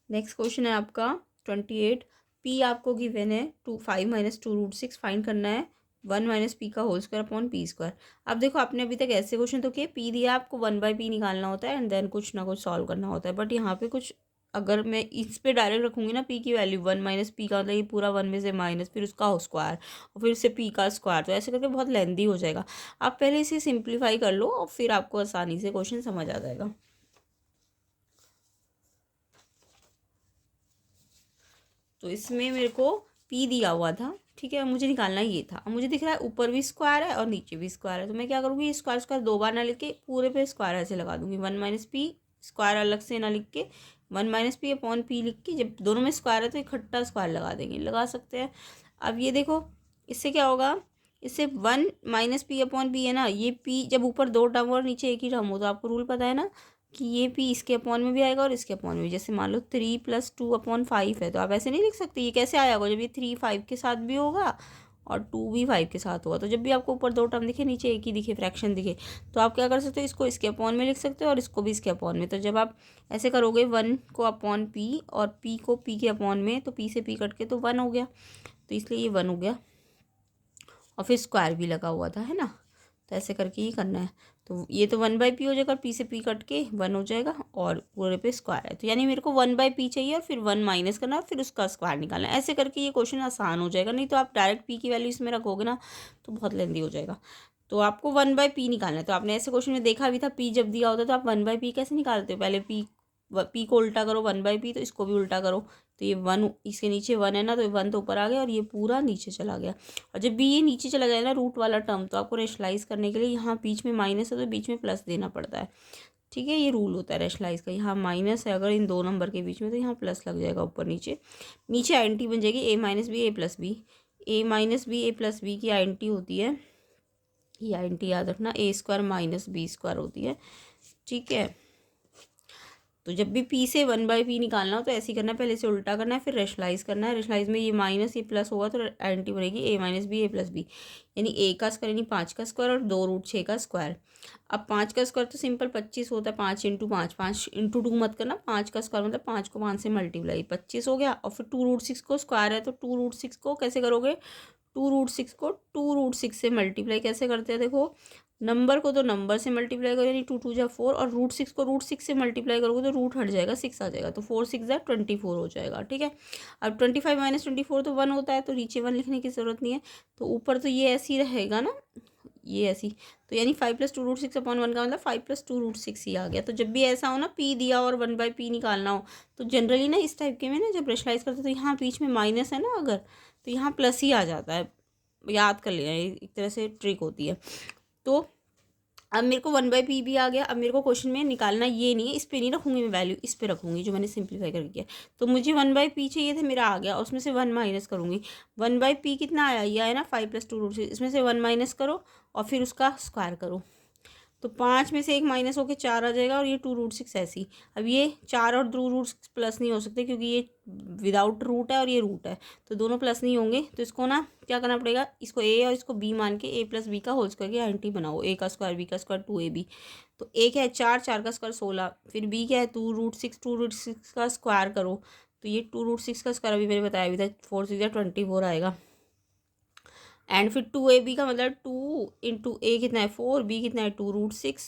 नेक्स्ट क्वेश्चन है आपका 28, पी आपको गिवन है 5 - 2√6 फाइंड करना है 1 - p का whole square upon P square. अब देखो आपने अभी तक ऐसे क्वेश्चन तो किए, पी दिया आपको 1/p निकालना होता है एंड देन कुछ ना कुछ सॉल्व करना होता है, बट यहाँ पे कुछ अगर मैं इस पे डायरेक्ट रखूँगी ना पी की वैल्यू 1 - p का मतलब ये पूरा 1 में से माइनस फिर उसका स्क्वायर और फिर उससे पी का स्क्वायर, तो ऐसे करके बहुत लेंदी हो जाएगा। आप पहले इसे सिंप्लीफाई कर लो और फिर आपको आसानी से क्वेश्चन समझ आ जाएगा। तो इसमें मेरे को पी दिया हुआ था, ठीक है, मुझे निकालना ये था। अब मुझे दिख रहा है ऊपर भी स्क्वायर है और नीचे भी स्क्वायर है, तो मैं क्या करूँगी, स्क्वायर स्क्वायर 2 बार ना लिख के पूरे पे स्क्वायर ऐसे लगा दूंगी, 1 - p स्क्वायर अलग से ना लिख के 1 - p अपॉन p लिख के, जब दोनों में स्क्वायर है तो इकट्ठा स्क्वायर लगा देंगे, लगा सकते हैं। अब ये देखो इससे क्या होगा, इससे 1 - p अपॉन p है ना, ये p जब ऊपर 2 टर्म और नीचे एक ही टर्म हो तो आपको रूल पता है ना कि ये p इसके अपॉन में भी आएगा और इसके अपॉन में भी। जैसे मान लो 3 + 2/5 है, तो आप ऐसे नहीं लिख सकते, ये कैसे आया होगा जब ये 3 5 के साथ भी होगा और 2 भी 5 के साथ होगा। तो जब भी आपको ऊपर 2 टर्म दिखे, नीचे एक ही दिखे, फ्रैक्शन दिखे, तो आप क्या कर सकते हो, इसको इसके अपॉन में लिख सकते हो और इसको भी इसके अपॉन में। तो जब आप ऐसे करोगे 1 को अपॉन पी और पी को पी के अपॉन में, तो पी से पी कट के तो 1 हो गया, तो इसलिए ये 1 हो गया। और फिर स्क्वायर भी लगा हुआ था, है ना, तो ऐसे करके ही करना है। तो ये तो 1/p हो जाएगा, पी से पी कट के 1 हो जाएगा और पूरे पे स्क्वायर है। तो यानी मेरे को 1/p चाहिए और फिर 1 माइनस करना और फिर उसका स्क्वायर निकालना है। ऐसे करके ये क्वेश्चन आसान हो जाएगा। नहीं तो आप डायरेक्ट p की वैल्यू इसमें रखोगे ना तो बहुत लेंदी हो जाएगा। तो आपको 1/p निकालना है। तो आपने ऐसे क्वेश्चन में देखा भी था, p जब दिया होता है तो आप 1/p कैसे निकालते हो, पहले p को उल्टा करो 1/p, तो इसको भी उल्टा करो। तो ये 1, इसके नीचे 1 है ना, तो ये 1 तो ऊपर आ गया और ये पूरा नीचे चला गया। और जब भी ये नीचे चला जाए ना रूट वाला टर्म, तो आपको रेशलाइज करने के लिए यहाँ बीच में माइनस है तो बीच में प्लस देना पड़ता है। ठीक है, ये रूल होता है रेशलाइज का। यहाँ माइनस है अगर इन 2 नंबर के बीच में, तो यहाँ प्लस लग जाएगा ऊपर नीचे। नीचे आइडेंटिटी बन जाएगी a minus B A plus B. A minus B A plus B की आइडेंटिटी होती है, ये आइडेंटिटी याद रखना, a square minus B square होती है। ठीक है, तो जब भी p से 1/p निकालना हो तो ऐसे ही करना है, पहले से उल्टा करना है फिर रेशलाइज करना है। रेशलाइज में ये माइनस ये प्लस होगा तो आइडेंटिटी बनेगी a minus B A plus B, यानी a का स्क्वायर यानी 5 का स्क्वायर और 2√6 का स्क्वायर। अब 5 का स्क्वायर तो सिंपल 25 होता है, 5 इंटू 5, 5 इंटू 2 मत करना, 5 का स्क्वायर मतलब 5 को 5 से मल्टीप्लाई, 25 हो गया। और फिर 2√6 को स्क्वायर है तो 2√6 को कैसे करोगे, 2√6 को 2√6 से मल्टीप्लाई कैसे करते हैं, देखो नंबर को तो नंबर से मल्टीप्लाई करो यानी 2×2 = 4 और √6 को √6 से मल्टीप्लाई करोगे तो रूट हट जाएगा, 6 आ जाएगा, तो 4×6 = 24 हो जाएगा। ठीक है, अब 25 - 24 तो 1 होता है, तो नीचे 1 लिखने की ज़रूरत नहीं है। तो ऊपर तो ये ऐसे ही रहेगा ना, ये ऐसी, तो यानी 5 + 2√6/1 का मतलब 5 + 2√6 ही आ गया। तो जब भी ऐसा हो ना p दिया और 1/p निकालना हो, तो जनरली ना इस टाइप के में ना जब रेशलाइज करते तो यहाँ बीच में माइनस है ना अगर, तो यहाँ प्लस ही आ जाता है, याद कर लेना, एक तरह से ट्रिक होती है। तो अब मेरे को 1/p भी आ गया। अब मेरे को क्वेश्चन में निकालना ये नहीं है, इस पे नहीं रखूँगी मैं वैल्यू, इस पे रखूँगी जो मैंने सिंप्लीफाई करके किया। तो मुझे 1/p चाहिए थे, मेरा आ गया, उसमें से 1 माइनस करूँगी। 1/p कितना आया, ये आया ना 5 + 2√6, इसमें से 1 माइनस करो और फिर उसका स्क्वायर करो। तो 5 में से 1 माइनस होकर 4 आ जाएगा और ये 2√6 ऐसी। अब ये 4 और 2√6 प्लस नहीं हो सकते क्योंकि ये विदाउट रूट है और ये रूट है, तो दोनों प्लस नहीं होंगे। तो इसको ना क्या करना पड़ेगा, इसको a और इसको b मान के a + b का होल स्क्वायर की आइडेंटिटी बनाओ। a का स्क्वायर b का स्क्वायर 2ab। तो a क्या है 4, 4 का स्क्वायर 16, फिर b क्या है 2√6, 2√6 का स्क्वायर करो। तो ये 2√6 का स्क्वायर अभी मैंने बताया भी था, 4×6 = 24 आएगा। एंड फिर 2ab का मतलब 2 इंटू a कितना है 4, b कितना है 2√6,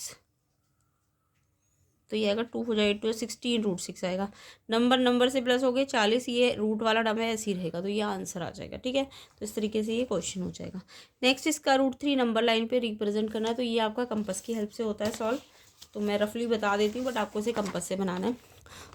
तो ये आएगा 2 हो जाएगा 2 16√6 आएगा। नंबर से प्लस हो गए 40, ये रूट वाला टर्म है ऐसे ही रहेगा, तो ये आंसर आ जाएगा। ठीक है, तो इस तरीके से ये क्वेश्चन हो जाएगा। नेक्स्ट इसका √3 नंबर लाइन पे रिप्रेजेंट करना है, तो ये आपका कंपास की हेल्प से होता है सॉल्व। तो मैं रफली बता देती हूँ बट आपको इसे कंपास से बनाना है।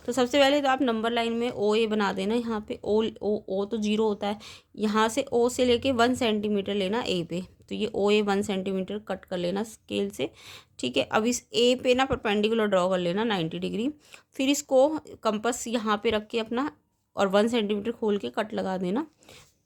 तो सबसे पहले तो आप नंबर लाइन में ओ ए बना देना। यहाँ पे ओ तो 0 होता है, यहाँ से ओ से लेके 1 सेंटीमीटर लेना ए पे, तो ये ओ ए 1 सेंटीमीटर कट कर लेना स्केल से। ठीक है, अब इस ए पे ना परपेंडिकुलर ड्रॉ कर लेना 90 डिग्री। फिर इसको कंपास यहाँ पे रख के अपना और 1 सेंटीमीटर खोल के कट लगा देना।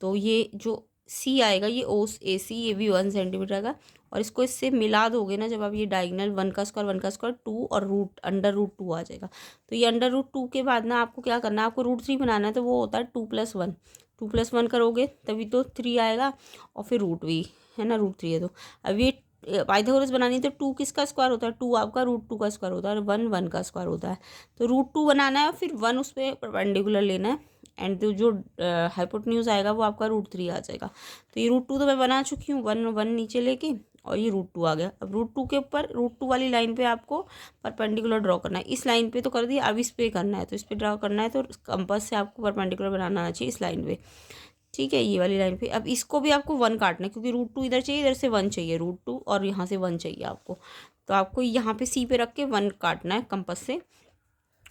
तो ये जो सी आएगा ये ओ ए सी, ये भी 1 सेंटीमीटर आएगा। और इसको इससे मिला दोगे ना जब आप, ये डायगनल 1 का स्क्वायर 1 का स्क्वायर 2 और √2 आ जाएगा। तो ये √2 के बाद ना आपको क्या करना है, आपको √3 बनाना है, तो वो होता है 2+1, 2+1 करोगे तभी तो 3 आएगा। और फिर रूट भी है ना, √3 है। तो अब ये पाइथागोरस बनानी तो 2 किसका स्क्वायर होता है, 2 आपका √2 का स्क्वायर होता है और 1 1 का स्क्वायर होता है। तो √2 बनाना है और फिर 1 उस पर परपेंडिकुलर लेना है। एंड जो हाइपोटेन्यूज आएगा वो आपका √3 आ जाएगा। तो ये √2 तो मैं बना चुकी हूँ, 1 1 नीचे लेके और ये √2 आ गया। अब √2 के ऊपर √2 वाली लाइन पे आपको परपेंडिकुलर ड्रॉ करना है। इस लाइन पे तो कर दिया, अब इस पे करना है, तो इस पे ड्रॉ करना है। तो कंपास से आपको परपेंडिकुलर बनाना आना चाहिए इस लाइन पे। ठीक है, ये वाली लाइन पे। अब इसको भी आपको 1 काटना है क्योंकि √2 इधर चाहिए, इधर से 1 चाहिए, √2 और यहाँ से 1 चाहिए आपको। तो आपको यहाँ पे सी पे रख के 1 काटना है कंपास से।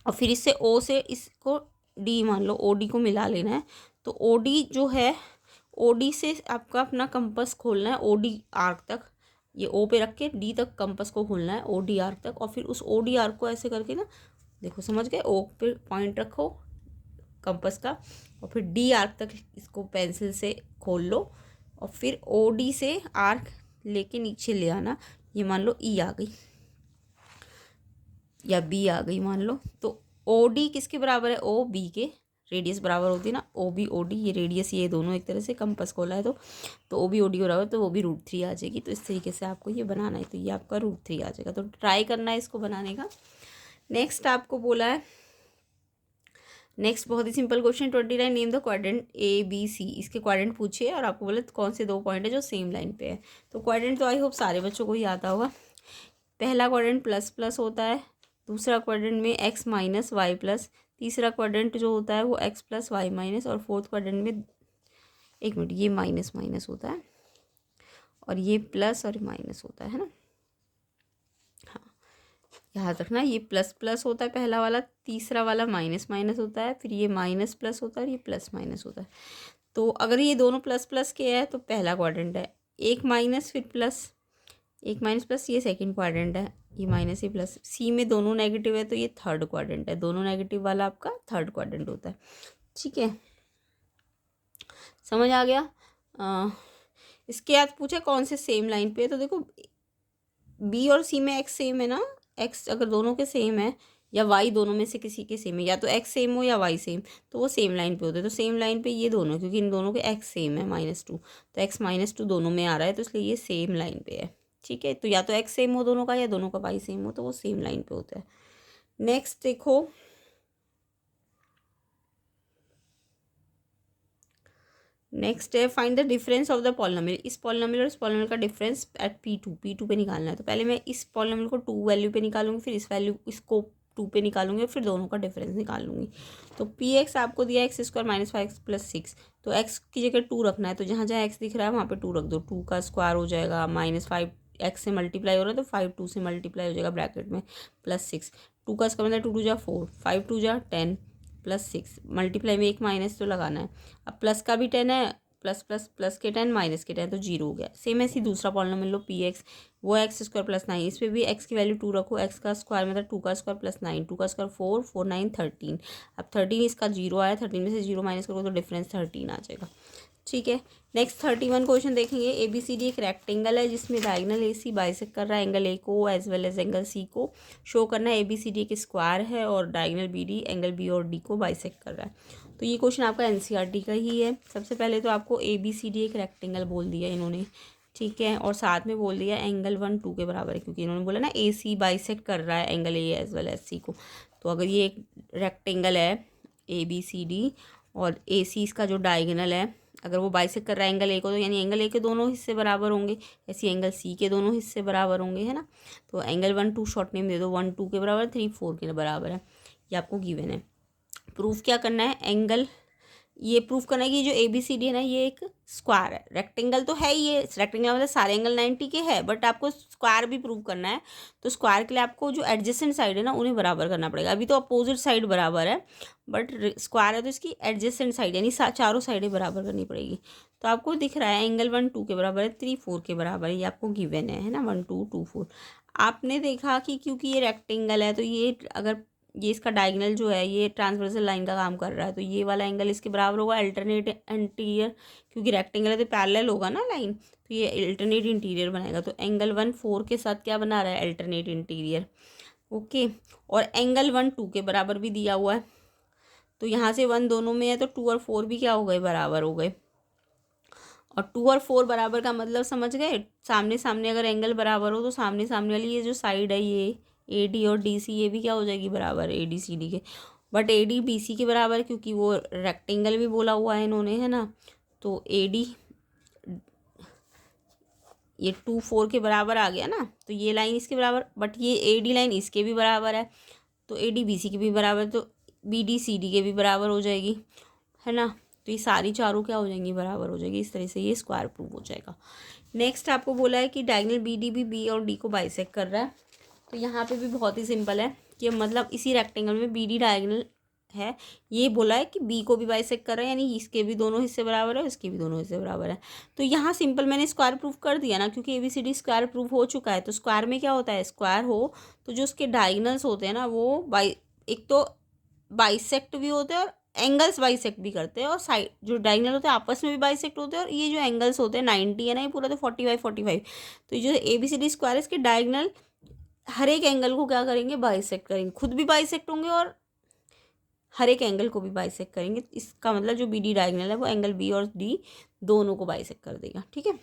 और फिर इससे ओ से इसको डी मान लो, ओ डी को मिला लेना है। तो ओ डी जो है, ओ डी से आपका अपना कंपास खोलना है ओ डी आर्क तक, ये ओ पे रख के डी तक कंपास को खोलना है ओ डी आर्क तक। और फिर उस ओ डी आर्क को ऐसे करके ना, देखो समझ गए, ओ पे पॉइंट रखो कंपास का और फिर डी आर्क तक इसको पेंसिल से खोल लो। और फिर ओ डी से आर्क लेके नीचे ले आना। ये मान लो ई आ गई या बी आ गई मान लो। तो ओ डी किसके बराबर है, ओ बी के, रेडियस बराबर होती है ना ओ बी ओ डी, ये रेडियस ये दोनों एक तरह से कंपास खोला है तो ओ बी ओ डी बराबर तो वो भी √3 आ जाएगी। तो इस तरीके से आपको ये बनाना है, तो ये आपका √3 आ जाएगा। तो ट्राई करना है इसको बनाने का। नेक्स्ट आपको बोला है, नेक्स्ट बहुत ही simple question 29, name the quadrant ABC। इसके क्वाड्रेंट पूछिए और आपको बोले कौन से 2 पॉइंट है जो सेम लाइन पे है। तो क्वाड्रेंट तो आई होप सारे बच्चों को ही आता होगा। पहला क्वाड्रेंट प्लस प्लस होता है, दूसरा क्वाड्रेंट में x माइनस वाई प्लस, तीसरा क्वाड्रेंट जो होता है वो x प्लस वाई माइनस, और फोर्थ क्वाड्रेंट में एक मिनट ये माइनस माइनस होता है और ये प्लस और माइनस होता है ना। हाँ याद रखना, ये प्लस प्लस होता है पहला वाला, तीसरा वाला माइनस माइनस होता है, फिर ये माइनस प्लस होता है और ये प्लस माइनस होता है। तो अगर ये दोनों प्लस प्लस के है तो पहला क्वाड्रेंट है, एक माइनस फिर प्लस, एक माइनस प्लस ये सेकंड क्वाड्रेंट है, ये माइनस ये प्लस। सी में दोनों नेगेटिव है तो ये थर्ड क्वाड्रेंट है, दोनों नेगेटिव वाला आपका थर्ड क्वाड्रेंट होता है। ठीक है, समझ आ गया। इसके बाद पूछा कौन से सेम लाइन पे है, तो देखो बी और सी में एक्स सेम है ना, एक्स अगर दोनों के सेम है या वाई दोनों में से किसी के सेम है, या तो एक्स सेम हो या वाई सेम, तो वो सेम लाइन पे होते हैं। तो सेम लाइन पे ये दोनों, क्योंकि इन दोनों के एक्स सेम है -2, तो एक्स -2 दोनों में आ रहा है, तो इसलिए ये सेम लाइन पे है। ठीक है, तो या तो एक्स सेम हो दोनों का या दोनों का वाई सेम हो, तो वो सेम लाइन पे होता है। नेक्स्ट देखो, नेक्स्ट है find the difference of the polynomial. इस पॉलिनोमियल और इस पॉलिनोमियल का डिफरेंस एट P2 पे निकालना है। तो पहले मैं इस पॉलिनोमियल को 2 वैल्यू पे निकालूंगी, फिर इस वैल्यू इसको 2 पे निकालूंगी और फिर दोनों का डिफरेंस निकाल लूँगी। तो Px आपको दिया x² - 5x + 6, तो x की जगह 2 रखना है। तो जहाँ जहाँ x दिख रहा है वहाँ पे 2 रख दो, 2 का स्क्वायर हो जाएगा, -5 x से मल्टीप्लाई हो रहा है तो 5 2 से मल्टीप्लाई हो जाएगा ब्रैकेट में, +6, 2 का स्क्वायर मतलब 2 2 जा 4, 5 2 जा 10 +6, मल्टीप्लाई में एक माइनस तो लगाना है। अब प्लस का भी 10 है, प्लस प्लस प्लस के 10 माइनस के 10 तो 0 हो गया। सेम ऐसी दूसरा पॉलिनोमियल लो Px, वो x² + 9, इस पर भी x की वैल्यू 2 रखो, x का स्क्वायर मतलब 2 का स्क्वायर + 9, 2 का स्क्वायर 4 4 9 13। अब 13 इसका 0 आया, 13 में से 0 माइनस करो तो डिफरेंस 13 आ जाएगा। ठीक है, नेक्स्ट 31 क्वेश्चन देखेंगे। ABCD एक रेक्टेंगल है जिसमें डायगोनल AC बाइसेक्ट कर रहा है एंगल A को as well as angle C को। शो करना है ABCD एक स्क्वायर है और डायगोनल BD एंगल B और D को बाइसेक्ट कर रहा है। तो ये क्वेश्चन आपका NCERT का ही है। सबसे पहले तो आपको ABCD एक रेक्टेंगल बोल दिया इन्होंने, ठीक है, और साथ में बोल दिया एंगल 1 2 के बराबर है, क्योंकि इन्होंने बोला ना AC बाइसेक्ट कर रहा है angle A as well as C को। तो अगर ये एक रेक्टेंगल है ABCD और AC इसका जो डायगोनल है, अगर वो बाइसेक्ट कर रहा है एंगल A को, तो यानी एंगल A के दोनों हिस्से बराबर होंगे, ऐसे एंगल C के दोनों हिस्से बराबर होंगे, है ना। तो एंगल 1 2 शॉर्ट नेम दे दो, 1 2 के बराबर, 3 4 के बराबर है, ये आपको गिवन है। प्रूफ क्या करना है, एंगल ये प्रूफ करना है कि जो ABCD है ना ये एक स्क्वायर है। रेक्टेंगल तो है ही, ये रेक्टेंगल मतलब सारे एंगल 90 के है, बट आपको स्क्वायर भी प्रूव करना है। तो स्क्वायर के लिए आपको जो एडजेसेंट साइड है ना उन्हें बराबर करना पड़ेगा। अभी तो अपोजिट साइड बराबर है, बट स्क्वायर है तो इसकी एडजेसेंट साइड यानी चारों साइडें बराबर करनी पड़ेगी। तो आपको दिख रहा है एंगल 1 2 के बराबर है, 3 4 के बराबर है, ये आपको गिवन है ना, 1 2 2 4। आपने देखा कि क्योंकि ये रेक्टेंगल है तो ये अगर ये इसका डायगोनल जो है ये ट्रांसवर्सल लाइन का काम कर रहा है, तो ये वाला एंगल इसके बराबर होगा अल्टरनेट इंटीरियर, क्योंकि रेक्टेंगल है तो पैरेलल होगा ना लाइन, तो ये अल्टरनेट इंटीरियर बनाएगा। तो एंगल 1 4 के साथ क्या बना रहा है, अल्टरनेट इंटीरियर। ओके, और एंगल 1 2 के बराबर भी दिया हुआ है, तो यहाँ से 1 दोनों में है तो 2 और 4 भी क्या हो गए, बराबर हो गए। और 2 और 4 बराबर का मतलब समझ गए, सामने सामने अगर एंगल बराबर हो तो सामने सामने वाली ये जो साइड है ये AD और DC ये भी क्या हो जाएगी, बराबर ADCD के। बट AD BC के बराबर है क्योंकि वो रेक्टेंगल भी बोला हुआ है इन्होंने, है ना। तो AD ये 2 4 के बराबर आ गया ना, तो ये लाइन इसके बराबर, बट ये AD लाइन इसके भी बराबर है, तो AD BC के भी बराबर, तो BD CD के भी बराबर हो जाएगी, है ना। तो ये सारी चारों क्या हो जाएंगी, बराबर हो जाएगी। इस तरह से ये स्क्वायर प्रूव हो जाएगा। नेक्स्ट आपको बोला है कि डायगोनल BD भी B और D को बाइसेक्ट कर रहा है। तो यहाँ पे भी बहुत ही सिंपल है कि मतलब इसी रेक्टेंगल में BD डायगोनल है, ये बोला है कि B को भी बाइसेक्ट कर रहा है, यानी इसके भी दोनों हिस्से बराबर है, इसके भी दोनों हिस्से बराबर है। तो यहाँ सिंपल मैंने स्क्वायर प्रूफ कर दिया ना, क्योंकि ABCD स्क्वायर प्रूफ हो चुका है। तो स्क्वायर में क्या होता है, स्क्वायर हो तो जो उसके डायगोनल्स होते हैं ना वो एक तो बाइसेक्ट भी होते हैं और एंगल्स बाइसेक्ट भी करते हैं, और साइड जो डायगोनल होते हैं आपस में भी बाइसेक्ट होते हैं, और ये जो एंगल्स होते हैं 90 है ना, ये पूरा तो 45 45। तो ये जो ABCD स्क्वायर है इसके डायगोनल हर एक एंगल को क्या करेंगे, बाइसेक्ट करेंगे, खुद भी बाइसेक्ट होंगे और हर एक एंगल को भी बाइसेक्ट करेंगे। इसका मतलब जो बी डी डायगोनल है वो एंगल बी और डी दोनों को बाइसेक्ट कर देगा, ठीक है।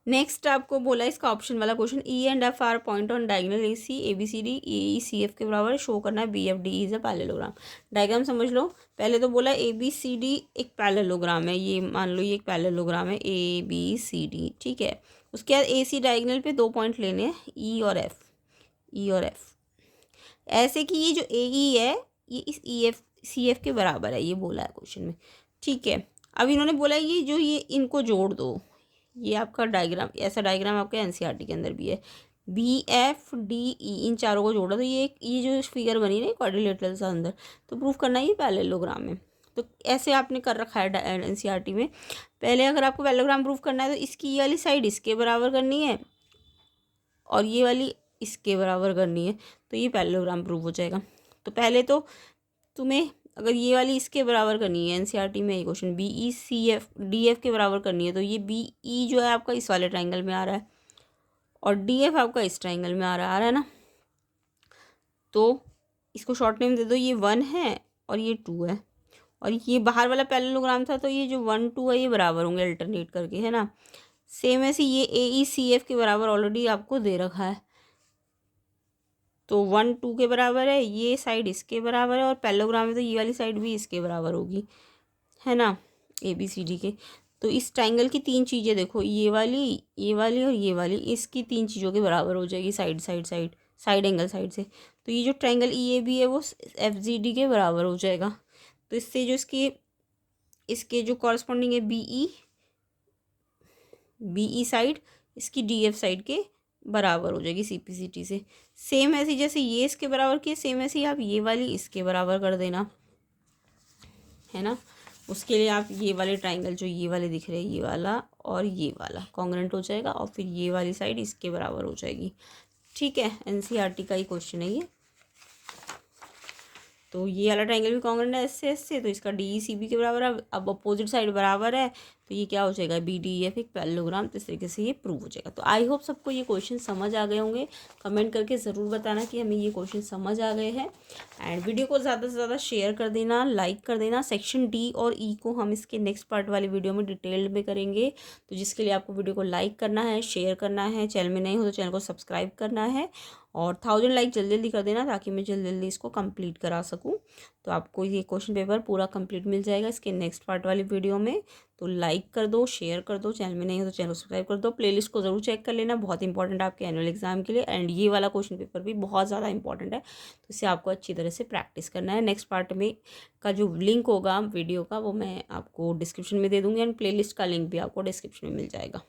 नेक्स्ट आपको बोला इसका ऑप्शन वाला question, E and F are point on diagonal A C A B C D A C F के बराबर शो करना है, B F D is a parallelogram. Diagram समझ लो। पहले तो बोला ए बी सी डी एक पैरेललोग्राम है, ये मान लो ये एक पैरेललोग्राम है ए बी सी डी, ठीक है। उसके बाद ए सी डायगोनल पे 2 पॉइंट लेने हैं, ई और एफ, ई और एफ, ऐसे कि ये जो ए ई है ये इस ई एफ सी एफ के बराबर है, ये बोला है क्वेश्चन में, ठीक है। अब इन्होंने बोला ये जो ये इनको जोड़ दो, ये आपका डायग्राम, ऐसा डायग्राम आपके एनसीईआरटी के अंदर भी है, बी एफ डी ई, इन चारों को जोड़ा तो ये जो फिगर बनी ना क्वाड्रिलेटरल सा अंदर, तो प्रूफ करना है ये पैरेललोग्राम में। तो ऐसे आपने कर रखा है एनसीईआरटी में। पहले अगर आपको पैरेललोग्राम प्रूफ करना है तो इसकी ये वाली साइड इसके बराबर करनी है और ये वाली इसके बराबर करनी है, तो ये पैरेललोग्राम प्रूफ हो जाएगा। तो पहले तो तुम्हें अगर ये वाली इसके बराबर करनी है, एनसीईआरटी में ये question B E C F D F के बराबर करनी है, तो ये बी ई जो है आपका इस वाले ट्राइंगल में आ रहा है और डी एफ आपका इस ट्राइंगल में आ रहा है ना। तो इसको शॉर्ट नेम दे दो, ये 1 है और ये 2 है, और ये बाहर वाला पैरेललोग्राम था तो ये जो 1 2 है ये बराबर होंगे अल्टरनेट करके, है ना। सेम ऐसे ये ए ई सी एफ के बराबर ऑलरेडी आपको दे रखा है, तो 1 2 के बराबर है, ये साइड इसके बराबर है और पैरेललोग्राम में तो ये वाली साइड भी इसके बराबर होगी, है ना, ए बी सी डी के। तो इस ट्राइंगल की 3 चीज़ें देखो, ये वाली और ये वाली, इसकी 3 चीज़ों के बराबर हो जाएगी side side side side angle side से। तो ये जो ट्राइंगल ई ए बी है वो एफ जी डी के बराबर हो जाएगा। तो इससे जो इसके जो कॉरस्पॉन्डिंग है बी ई साइड इसकी डी एफ साइड के बराबर हो जाएगी सी पी सी टी से। सेम ऐसी जैसे ये इसके बराबर किए, सेम ऐसे ही आप ये वाली इसके बराबर कर देना, है ना। उसके लिए आप ये वाले ट्राइंगल जो ये वाले दिख रहे हैं, ये वाला और ये वाला कॉन्ग्रुएंट हो जाएगा और फिर ये वाली साइड इसके बराबर हो जाएगी, ठीक है। एनसीईआरटी का ही क्वेश्चन है ये। तो ये वाला ट्राइंगल भी कॉन्ग्रुएंट है एस से, तो इसका डी ई सी बी के बराबर है। अब अपोजिट साइड बराबर है तो ये क्या हो जाएगा, बी डी एफ एक पैरेललोग्राम। तो इस तरीके से ये प्रूव हो जाएगा। तो आई होप सबको ये क्वेश्चन समझ आ गए होंगे। कमेंट करके ज़रूर बताना कि हमें ये क्वेश्चन समझ आ गए हैं, एंड वीडियो को ज़्यादा से ज़्यादा शेयर कर देना, लाइक कर देना। सेक्शन डी और ई को हम इसके नेक्स्ट पार्ट वाली वीडियो में डिटेल्ड में करेंगे, तो जिसके लिए आपको वीडियो को लाइक करना है, शेयर करना है, चैनल में नहीं हो तो चैनल को सब्सक्राइब करना है और 1000 लाइक जल्दी जल्दी कर देना ताकि मैं जल्दी जल्दी इसको कंप्लीट करा सकूं। तो आपको ये क्वेश्चन पेपर पूरा कंप्लीट मिल जाएगा इसके नेक्स्ट पार्ट वाली वीडियो में। तो लाइक कर दो, शेयर कर दो, चैनल में नहीं हो तो चैनल को सब्सक्राइब कर दो। प्लेलिस्ट को ज़रूर चेक कर लेना, बहुत इंपॉर्टेंट है आपके एनुअल एग्जाम के लिए। एंड ये वाला क्वेश्चन पेपर भी बहुत ज़्यादा इंपॉर्टेंट है, तो इसे आपको अच्छी तरह से प्रैक्टिस करना है। नेक्स्ट पार्ट में का जो लिंक होगा वीडियो का वो मैं आपको डिस्क्रिप्शन में दे दूँगी, एंड प्लेलिस्ट का लिंक भी आपको डिस्क्रिप्शन में मिल जाएगा।